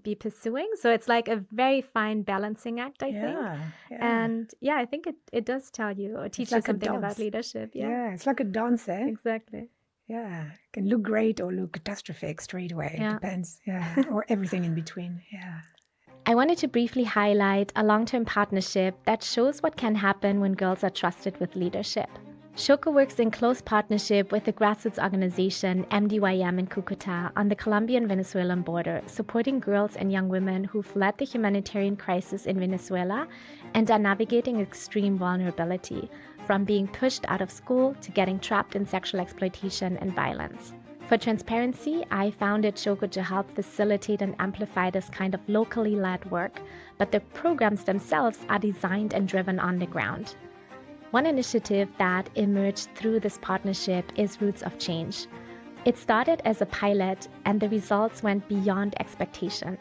be pursuing. So it's like a very fine balancing act, I think. Yeah. And yeah, I think it does tell you or teach you something about leadership. Yeah, it's like a dance, eh? Exactly. Yeah, it can look great or look catastrophic straight away. It depends. Yeah, or everything in between. Yeah. I wanted to briefly highlight a long-term partnership that shows what can happen when girls are trusted with leadership. Shoko works in close partnership with the grassroots organization MDYM in Cucuta on the Colombian-Venezuelan border, supporting girls and young women who fled the humanitarian crisis in Venezuela and are navigating extreme vulnerability, from being pushed out of school to getting trapped in sexual exploitation and violence. For transparency, I founded Shoko to help facilitate and amplify this kind of locally led work, but the programs themselves are designed and driven on the ground. One initiative that emerged through this partnership is Roots of Change. It started as a pilot, and the results went beyond expectation.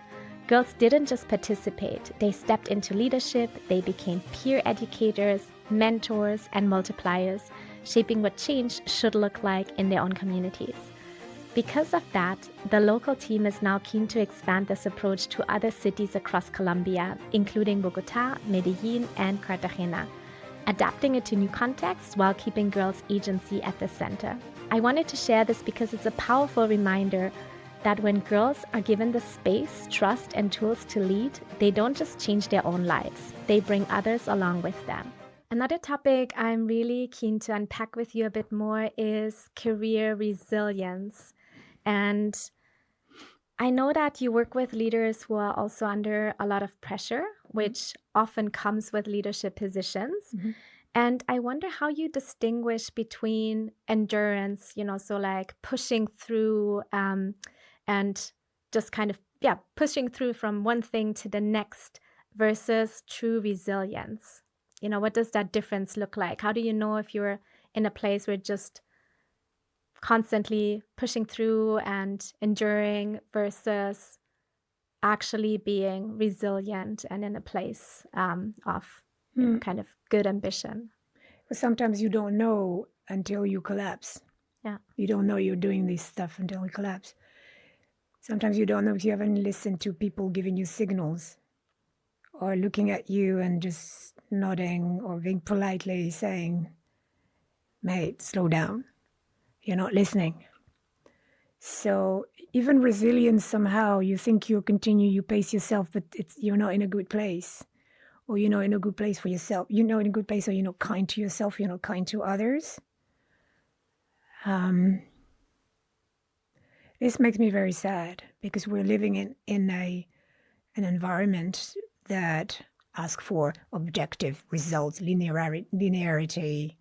Girls didn't just participate, they stepped into leadership, they became peer educators, mentors, and multipliers, shaping what change should look like in their own communities. Because of that, the local team is now keen to expand this approach to other cities across Colombia, including Bogotá, Medellín, and Cartagena, adapting it to new contexts while keeping girls' agency at the center. I wanted to share this because it's a powerful reminder that when girls are given the space, trust, and tools to lead, they don't just change their own lives, they bring others along with them. Another topic I'm really keen to unpack with you a bit more is career resilience. And I know that you work with leaders who are also under a lot of pressure, which often comes with leadership positions. And I wonder how you distinguish between endurance, you know, so like pushing through and just kind of, pushing through from one thing to the next versus true resilience. You know, what does that difference look like? How do you know if you're in a place where just constantly pushing through and enduring versus actually being resilient and in a place of kind of good ambition? But sometimes you don't know until you collapse. Yeah. You don't know you're doing this stuff until you collapse. Sometimes you don't know if you haven't listened to people giving you signals or looking at you and just nodding or being politely saying, mate, slow down. You're not listening. So even resilience, somehow you think you continue, you pace yourself, but you're not in a good place. Or you're not in a good place for yourself. You're not in a good place, or you're not kind to yourself, you're not kind to others. This makes me very sad, because we're living in an environment that asks for objective results, linearity,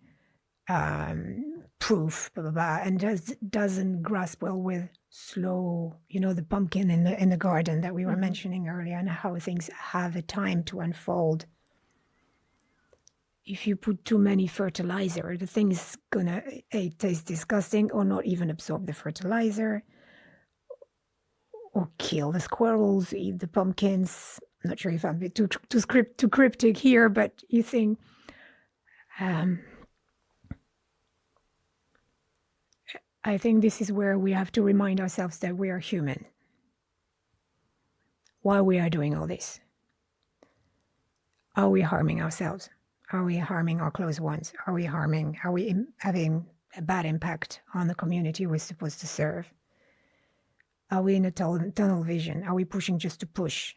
proof, blah, blah, blah, and doesn't grasp well with slow, the pumpkin in the garden that we were mentioning earlier, and how things have a time to unfold. If you put too many fertilizer, the thing is gonna taste disgusting, or not even absorb the fertilizer, or kill the squirrels, eat the pumpkins. I'm not sure if I'm a bit too cryptic here, but you think I think this is where we have to remind ourselves that we are human. Why we are doing all this? Are we harming ourselves? Are we harming our close ones? Are we having a bad impact on the community we're supposed to serve? Are we in a tunnel vision? Are we pushing just to push?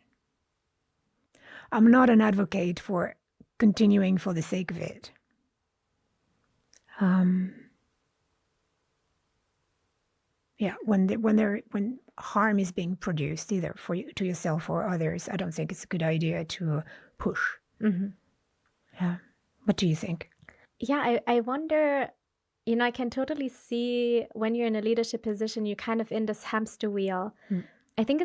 I'm not an advocate for continuing for the sake of it. When harm is being produced, either to yourself or others, I don't think it's a good idea to push. Yeah. What do you think? Yeah, I wonder, I can totally see when you're in a leadership position, you're kind of in this hamster wheel. I think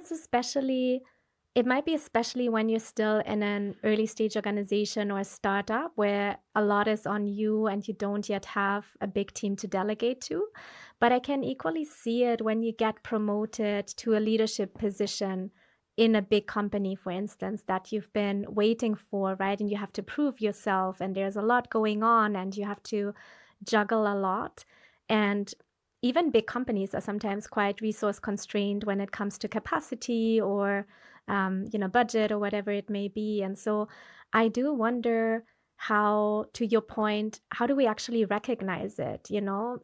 it might be especially when you're still in an early stage organization or a startup where a lot is on you and you don't yet have a big team to delegate to. But I can equally see it when you get promoted to a leadership position in a big company, for instance, that you've been waiting for, right? And you have to prove yourself, and there's a lot going on, and you have to juggle a lot. And even big companies are sometimes quite resource constrained when it comes to capacity or budget or whatever it may be. And so I do wonder how, to your point, how do we actually recognize it?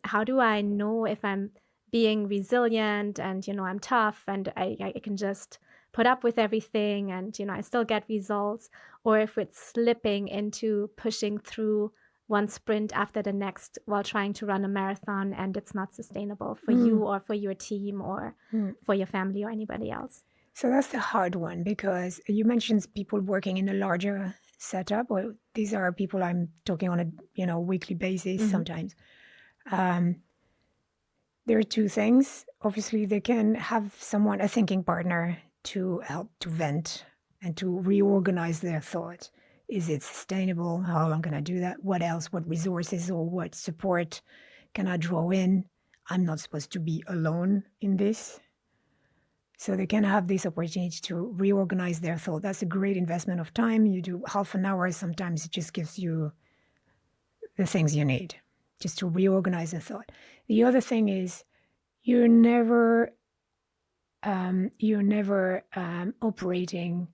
How do I know if I'm being resilient and, I'm tough and I can just put up with everything and, I still get results, or if it's slipping into pushing through one sprint after the next while trying to run a marathon, and it's not sustainable for you or for your team or for your family or anybody else. So that's the hard one, because you mentioned people working in a larger setup. Well, these are people I'm talking on a weekly basis sometimes. There are two things. Obviously, they can have a thinking partner, to help to vent and to reorganize their thought. Is it sustainable? How long can I do that? What else? What resources or what support can I draw in? I'm not supposed to be alone in this. So they can have this opportunity to reorganize their thought. That's a great investment of time. You do half an hour. Sometimes it just gives you the things you need just to reorganize the thought. The other thing is you're never operating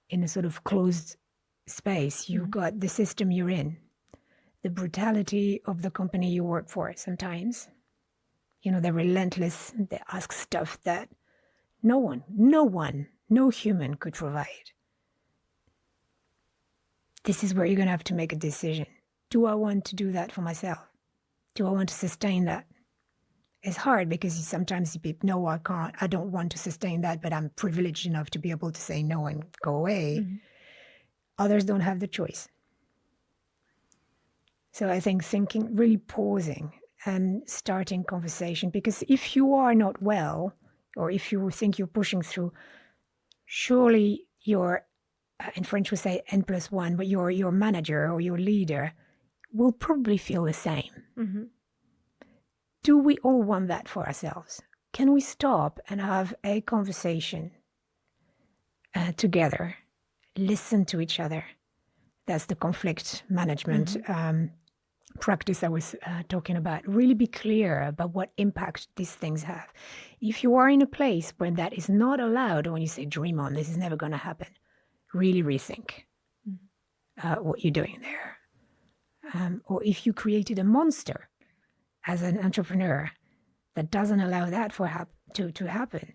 in a sort of closed space. You've got the system you're in, the brutality of the company you work for. Sometimes, they're relentless. They ask stuff that no human could provide. This is where you're going to have to make a decision. Do I want to do that for myself? Do I want to sustain that? It's hard because sometimes people, no, I can't, I don't want to sustain that, but I'm privileged enough to be able to say no and go away. Others don't have the choice. So I think really pausing and starting conversation, because if you are not well, or if you think you're pushing through, surely your, in French we say N+1, but your manager or your leader will probably feel the same. Do we all want that for ourselves? Can we stop and have a conversation together, listen to each other? That's the conflict management practice I was talking about. Really be clear about what impact these things have. If you are in a place where that is not allowed, or when you say dream on, this is never going to happen, really rethink what you're doing there. Or if you created a monster as an entrepreneur that doesn't allow that to happen.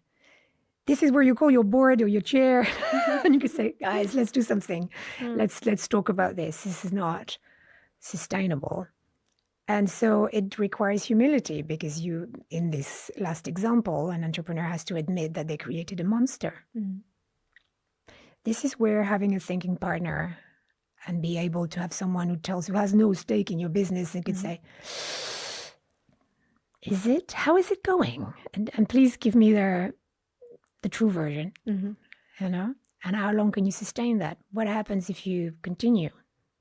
This is where you call your board or your chair and you can say, guys, let's do something. Let's talk about this. This is not sustainable. And so it requires humility because in this last example, an entrepreneur has to admit that they created a monster. This is where having a thinking partner and be able to have someone who has no stake in your business and can say, how is it going? And please give me the true version, and how long can you sustain that? What happens if you continue?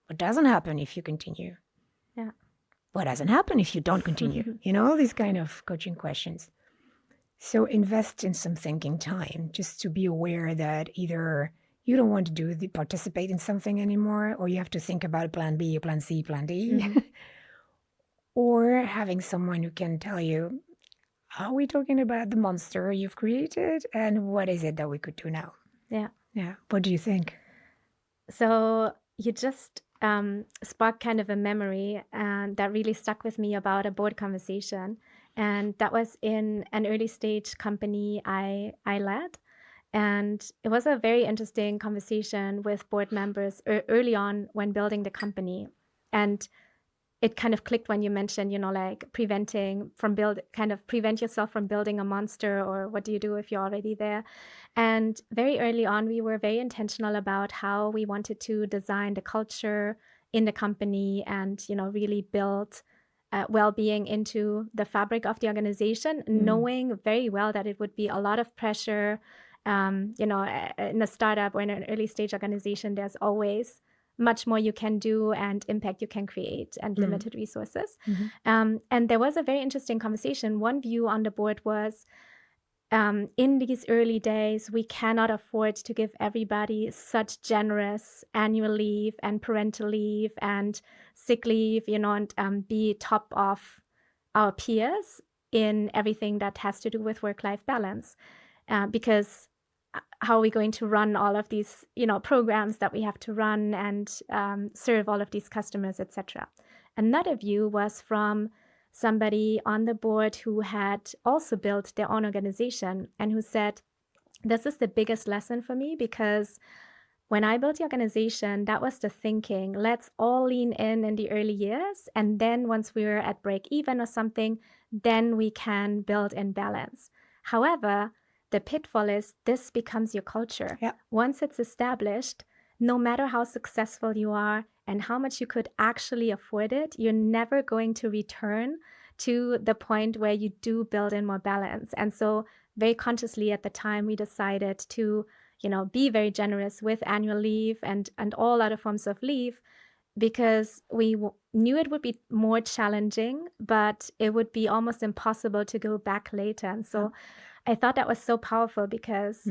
What doesn't happen if you continue? Yeah. What doesn't happen if you don't continue? All these kind of coaching questions. So invest in some thinking time just to be aware that either you don't want to participate in something anymore, or you have to think about plan B, plan C, plan D, or having someone who can tell you, are we talking about the monster you've created? And what is it that we could do now? Yeah. Yeah. What do you think? So you just sparked kind of a memory that really stuck with me about a board conversation. And that was in an early stage company I led. And it was a very interesting conversation with board members early on when building the company. And it kind of clicked when you mentioned, like prevent yourself from building a monster, or what do you do if you're already there? And very early on, we were very intentional about how we wanted to design the culture in the company and, really build well-being into the fabric of the organization, knowing very well that it would be a lot of pressure. In a startup or in an early stage organization, there's always much more you can do and impact you can create and limited resources. And there was a very interesting conversation. One view on the board was, in these early days, we cannot afford to give everybody such generous annual leave and parental leave and sick leave, and be top of our peers in everything that has to do with work-life balance. Because how are we going to run all of these, programs that we have to run and serve all of these customers, etc. Another view was from somebody on the board who had also built their own organization and who said, this is the biggest lesson for me, because when I built the organization, that was the thinking. Let's all lean in the early years. And then once we're at break even or something, then we can build in balance. However, the pitfall is this becomes your culture. Yeah. Once it's established, no matter how successful you are and how much you could actually afford it, you're never going to return to the point where you do build in more balance. And so very consciously at the time, we decided to, be very generous with annual leave and all other forms of leave, because we knew it would be more challenging, but it would be almost impossible to go back later. And so I thought that was so powerful, because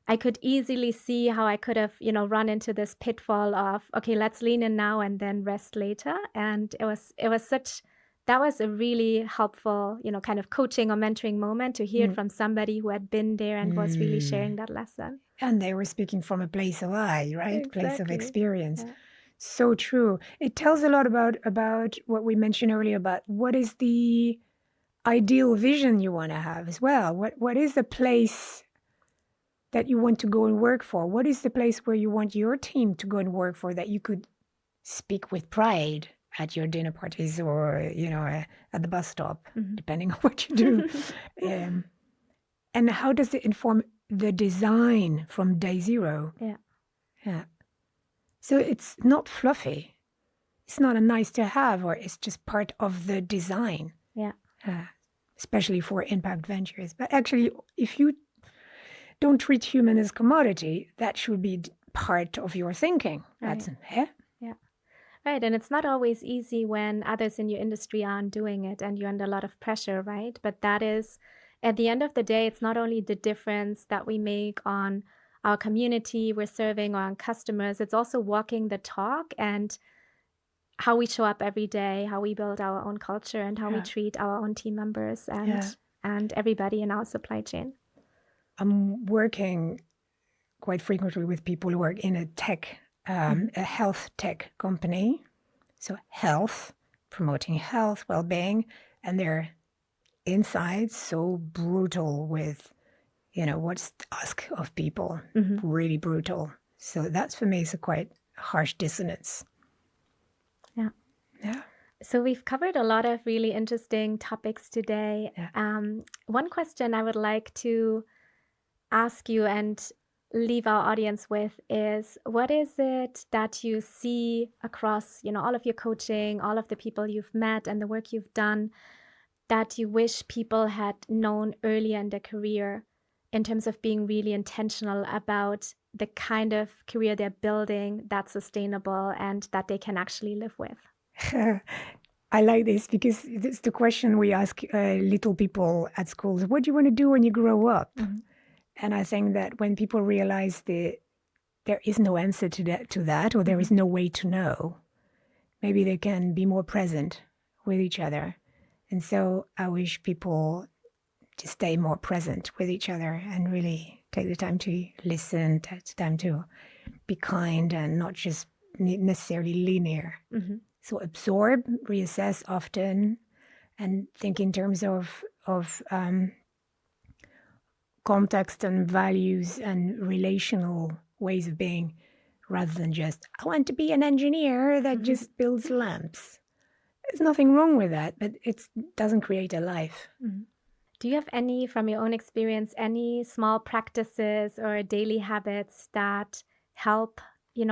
I could easily see how I could have, run into this pitfall of, okay, let's lean in now and then rest later. And that was a really helpful, kind of coaching or mentoring moment to hear it from somebody who had been there and was really sharing that lesson. And they were speaking from a place of right? Exactly. Place of experience. Yeah. So true. It tells a lot about what we mentioned earlier about what is the ideal vision you want to have as well. What is the place that you want to go and work for? What is the place where you want your team to go and work for, that you could speak with pride at your dinner parties or, at the bus stop, depending on what you do. And how does it inform the design from day zero? Yeah. So it's not fluffy. It's not a nice to have, or it's just part of the design. Yeah. Especially for impact ventures. But actually, if you don't treat human as commodity, that should be part of your thinking. Right. Yeah. Right. And it's not always easy when others in your industry aren't doing it and you're under a lot of pressure, right? But that is, at the end of the day, it's not only the difference that we make on our community we're serving or on customers, it's also walking the talk and how we show up every day, how we build our own culture, and how we treat our own team members and everybody in our supply chain. I'm working quite frequently with people who work in a tech, a health tech company. So health, promoting health, well-being, and they're inside so brutal with, what's asked of people, really brutal. So that's for me is a quite harsh dissonance. Yeah. Yeah. So we've covered a lot of really interesting topics today. Yeah. One question I would like to ask you and leave our audience with is, what is it that you see across, all of your coaching, all of the people you've met and the work you've done that you wish people had known earlier in their career in terms of being really intentional about the kind of career they're building that's sustainable and that they can actually live with? I like this because it's the question we ask little people at schools. What do you want to do when you grow up? And I think that when people realize that there is no answer to that, or there is no way to know, maybe they can be more present with each other. And so I wish people to stay more present with each other and really take the time to listen, take the time to be kind and not just necessarily linear. So absorb, reassess often, and think in terms of context and values and relational ways of being, rather than just, I want to be an engineer that just builds lamps. There's nothing wrong with that, but it doesn't create a life. Do you have any, from your own experience, any small practices or daily habits that help,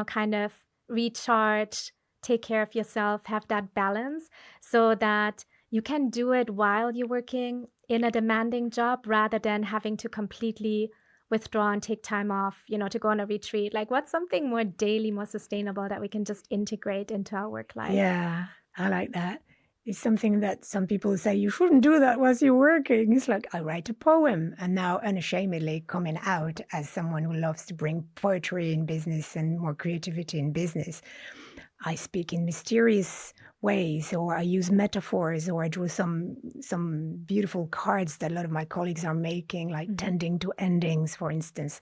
kind of recharge, take care of yourself, have that balance so that you can do it while you're working in a demanding job rather than having to completely withdraw and take time off, to go on a retreat? Like, what's something more daily, more sustainable that we can just integrate into our work life? Yeah, I like that. It's something that some people say, you shouldn't do that whilst you're working. It's like, I write a poem, and now unashamedly coming out as someone who loves to bring poetry in business and more creativity in business. I speak in mysterious ways, or I use metaphors, or I draw some beautiful cards that a lot of my colleagues are making, like tending to endings, for instance.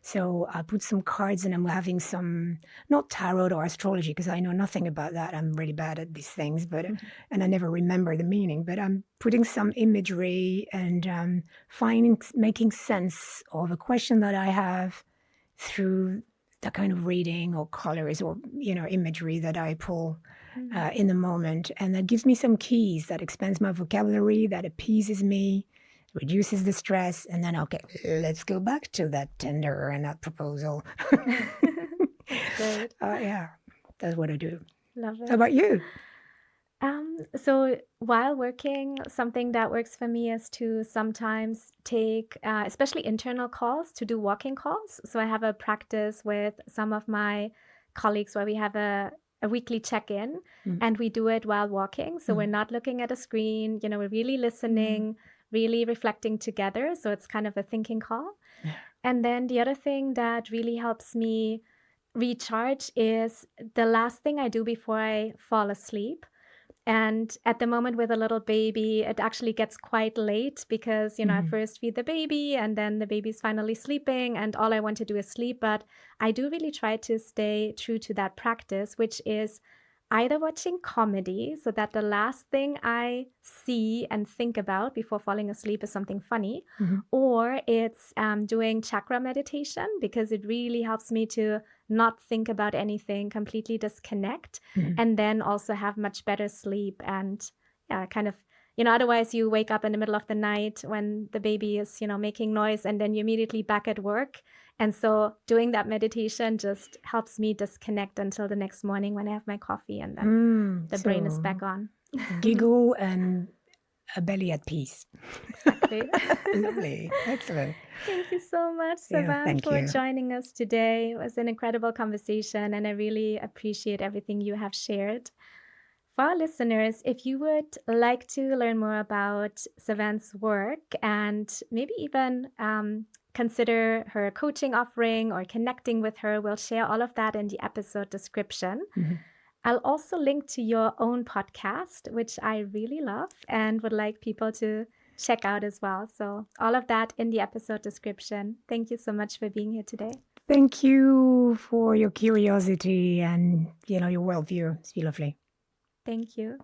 So I put some cards and I'm having some, not tarot or astrology, because I know nothing about that. I'm really bad at these things, but and I never remember the meaning. But I'm putting some imagery and making sense of a question that I have through the kind of reading or colors or imagery that I pull in the moment, and that gives me some keys that expands my vocabulary, that appeases me, reduces the stress, and then okay, let's go back to that tender and that proposal. That's great. Yeah, that's what I do. Love it. How about you? So while working, something that works for me is to sometimes take, especially internal calls, to do walking calls. So I have a practice with some of my colleagues where we have a weekly check-in and we do it while walking. So we're not looking at a screen, we're really listening, really reflecting together. So it's kind of a thinking call. Yeah. And then the other thing that really helps me recharge is the last thing I do before I fall asleep. And at the moment with a little baby, it actually gets quite late because, I first feed the baby and then the baby's finally sleeping and all I want to do is sleep. But I do really try to stay true to that practice, which is either watching comedy so that the last thing I see and think about before falling asleep is something funny, or it's doing chakra meditation because it really helps me to not think about anything, completely disconnect, and then also have much better sleep. And kind of, otherwise you wake up in the middle of the night when the baby is, making noise and then you're immediately back at work. And so doing that meditation just helps me disconnect until the next morning when I have my coffee and then the brain is back on. Giggle and a belly at peace. Exactly. Lovely. Excellent. Thank you so much, Servane, for joining us today. It was an incredible conversation and I really appreciate everything you have shared. For our listeners, if you would like to learn more about Servane's work and maybe even consider her coaching offering or connecting with her, we'll share all of that in the episode description. I'll also link to your own podcast, which I really love and would like people to check out as well. So all of that in the episode description. Thank you so much for being here today. Thank you for your curiosity and, your worldview. It's lovely. Thank you.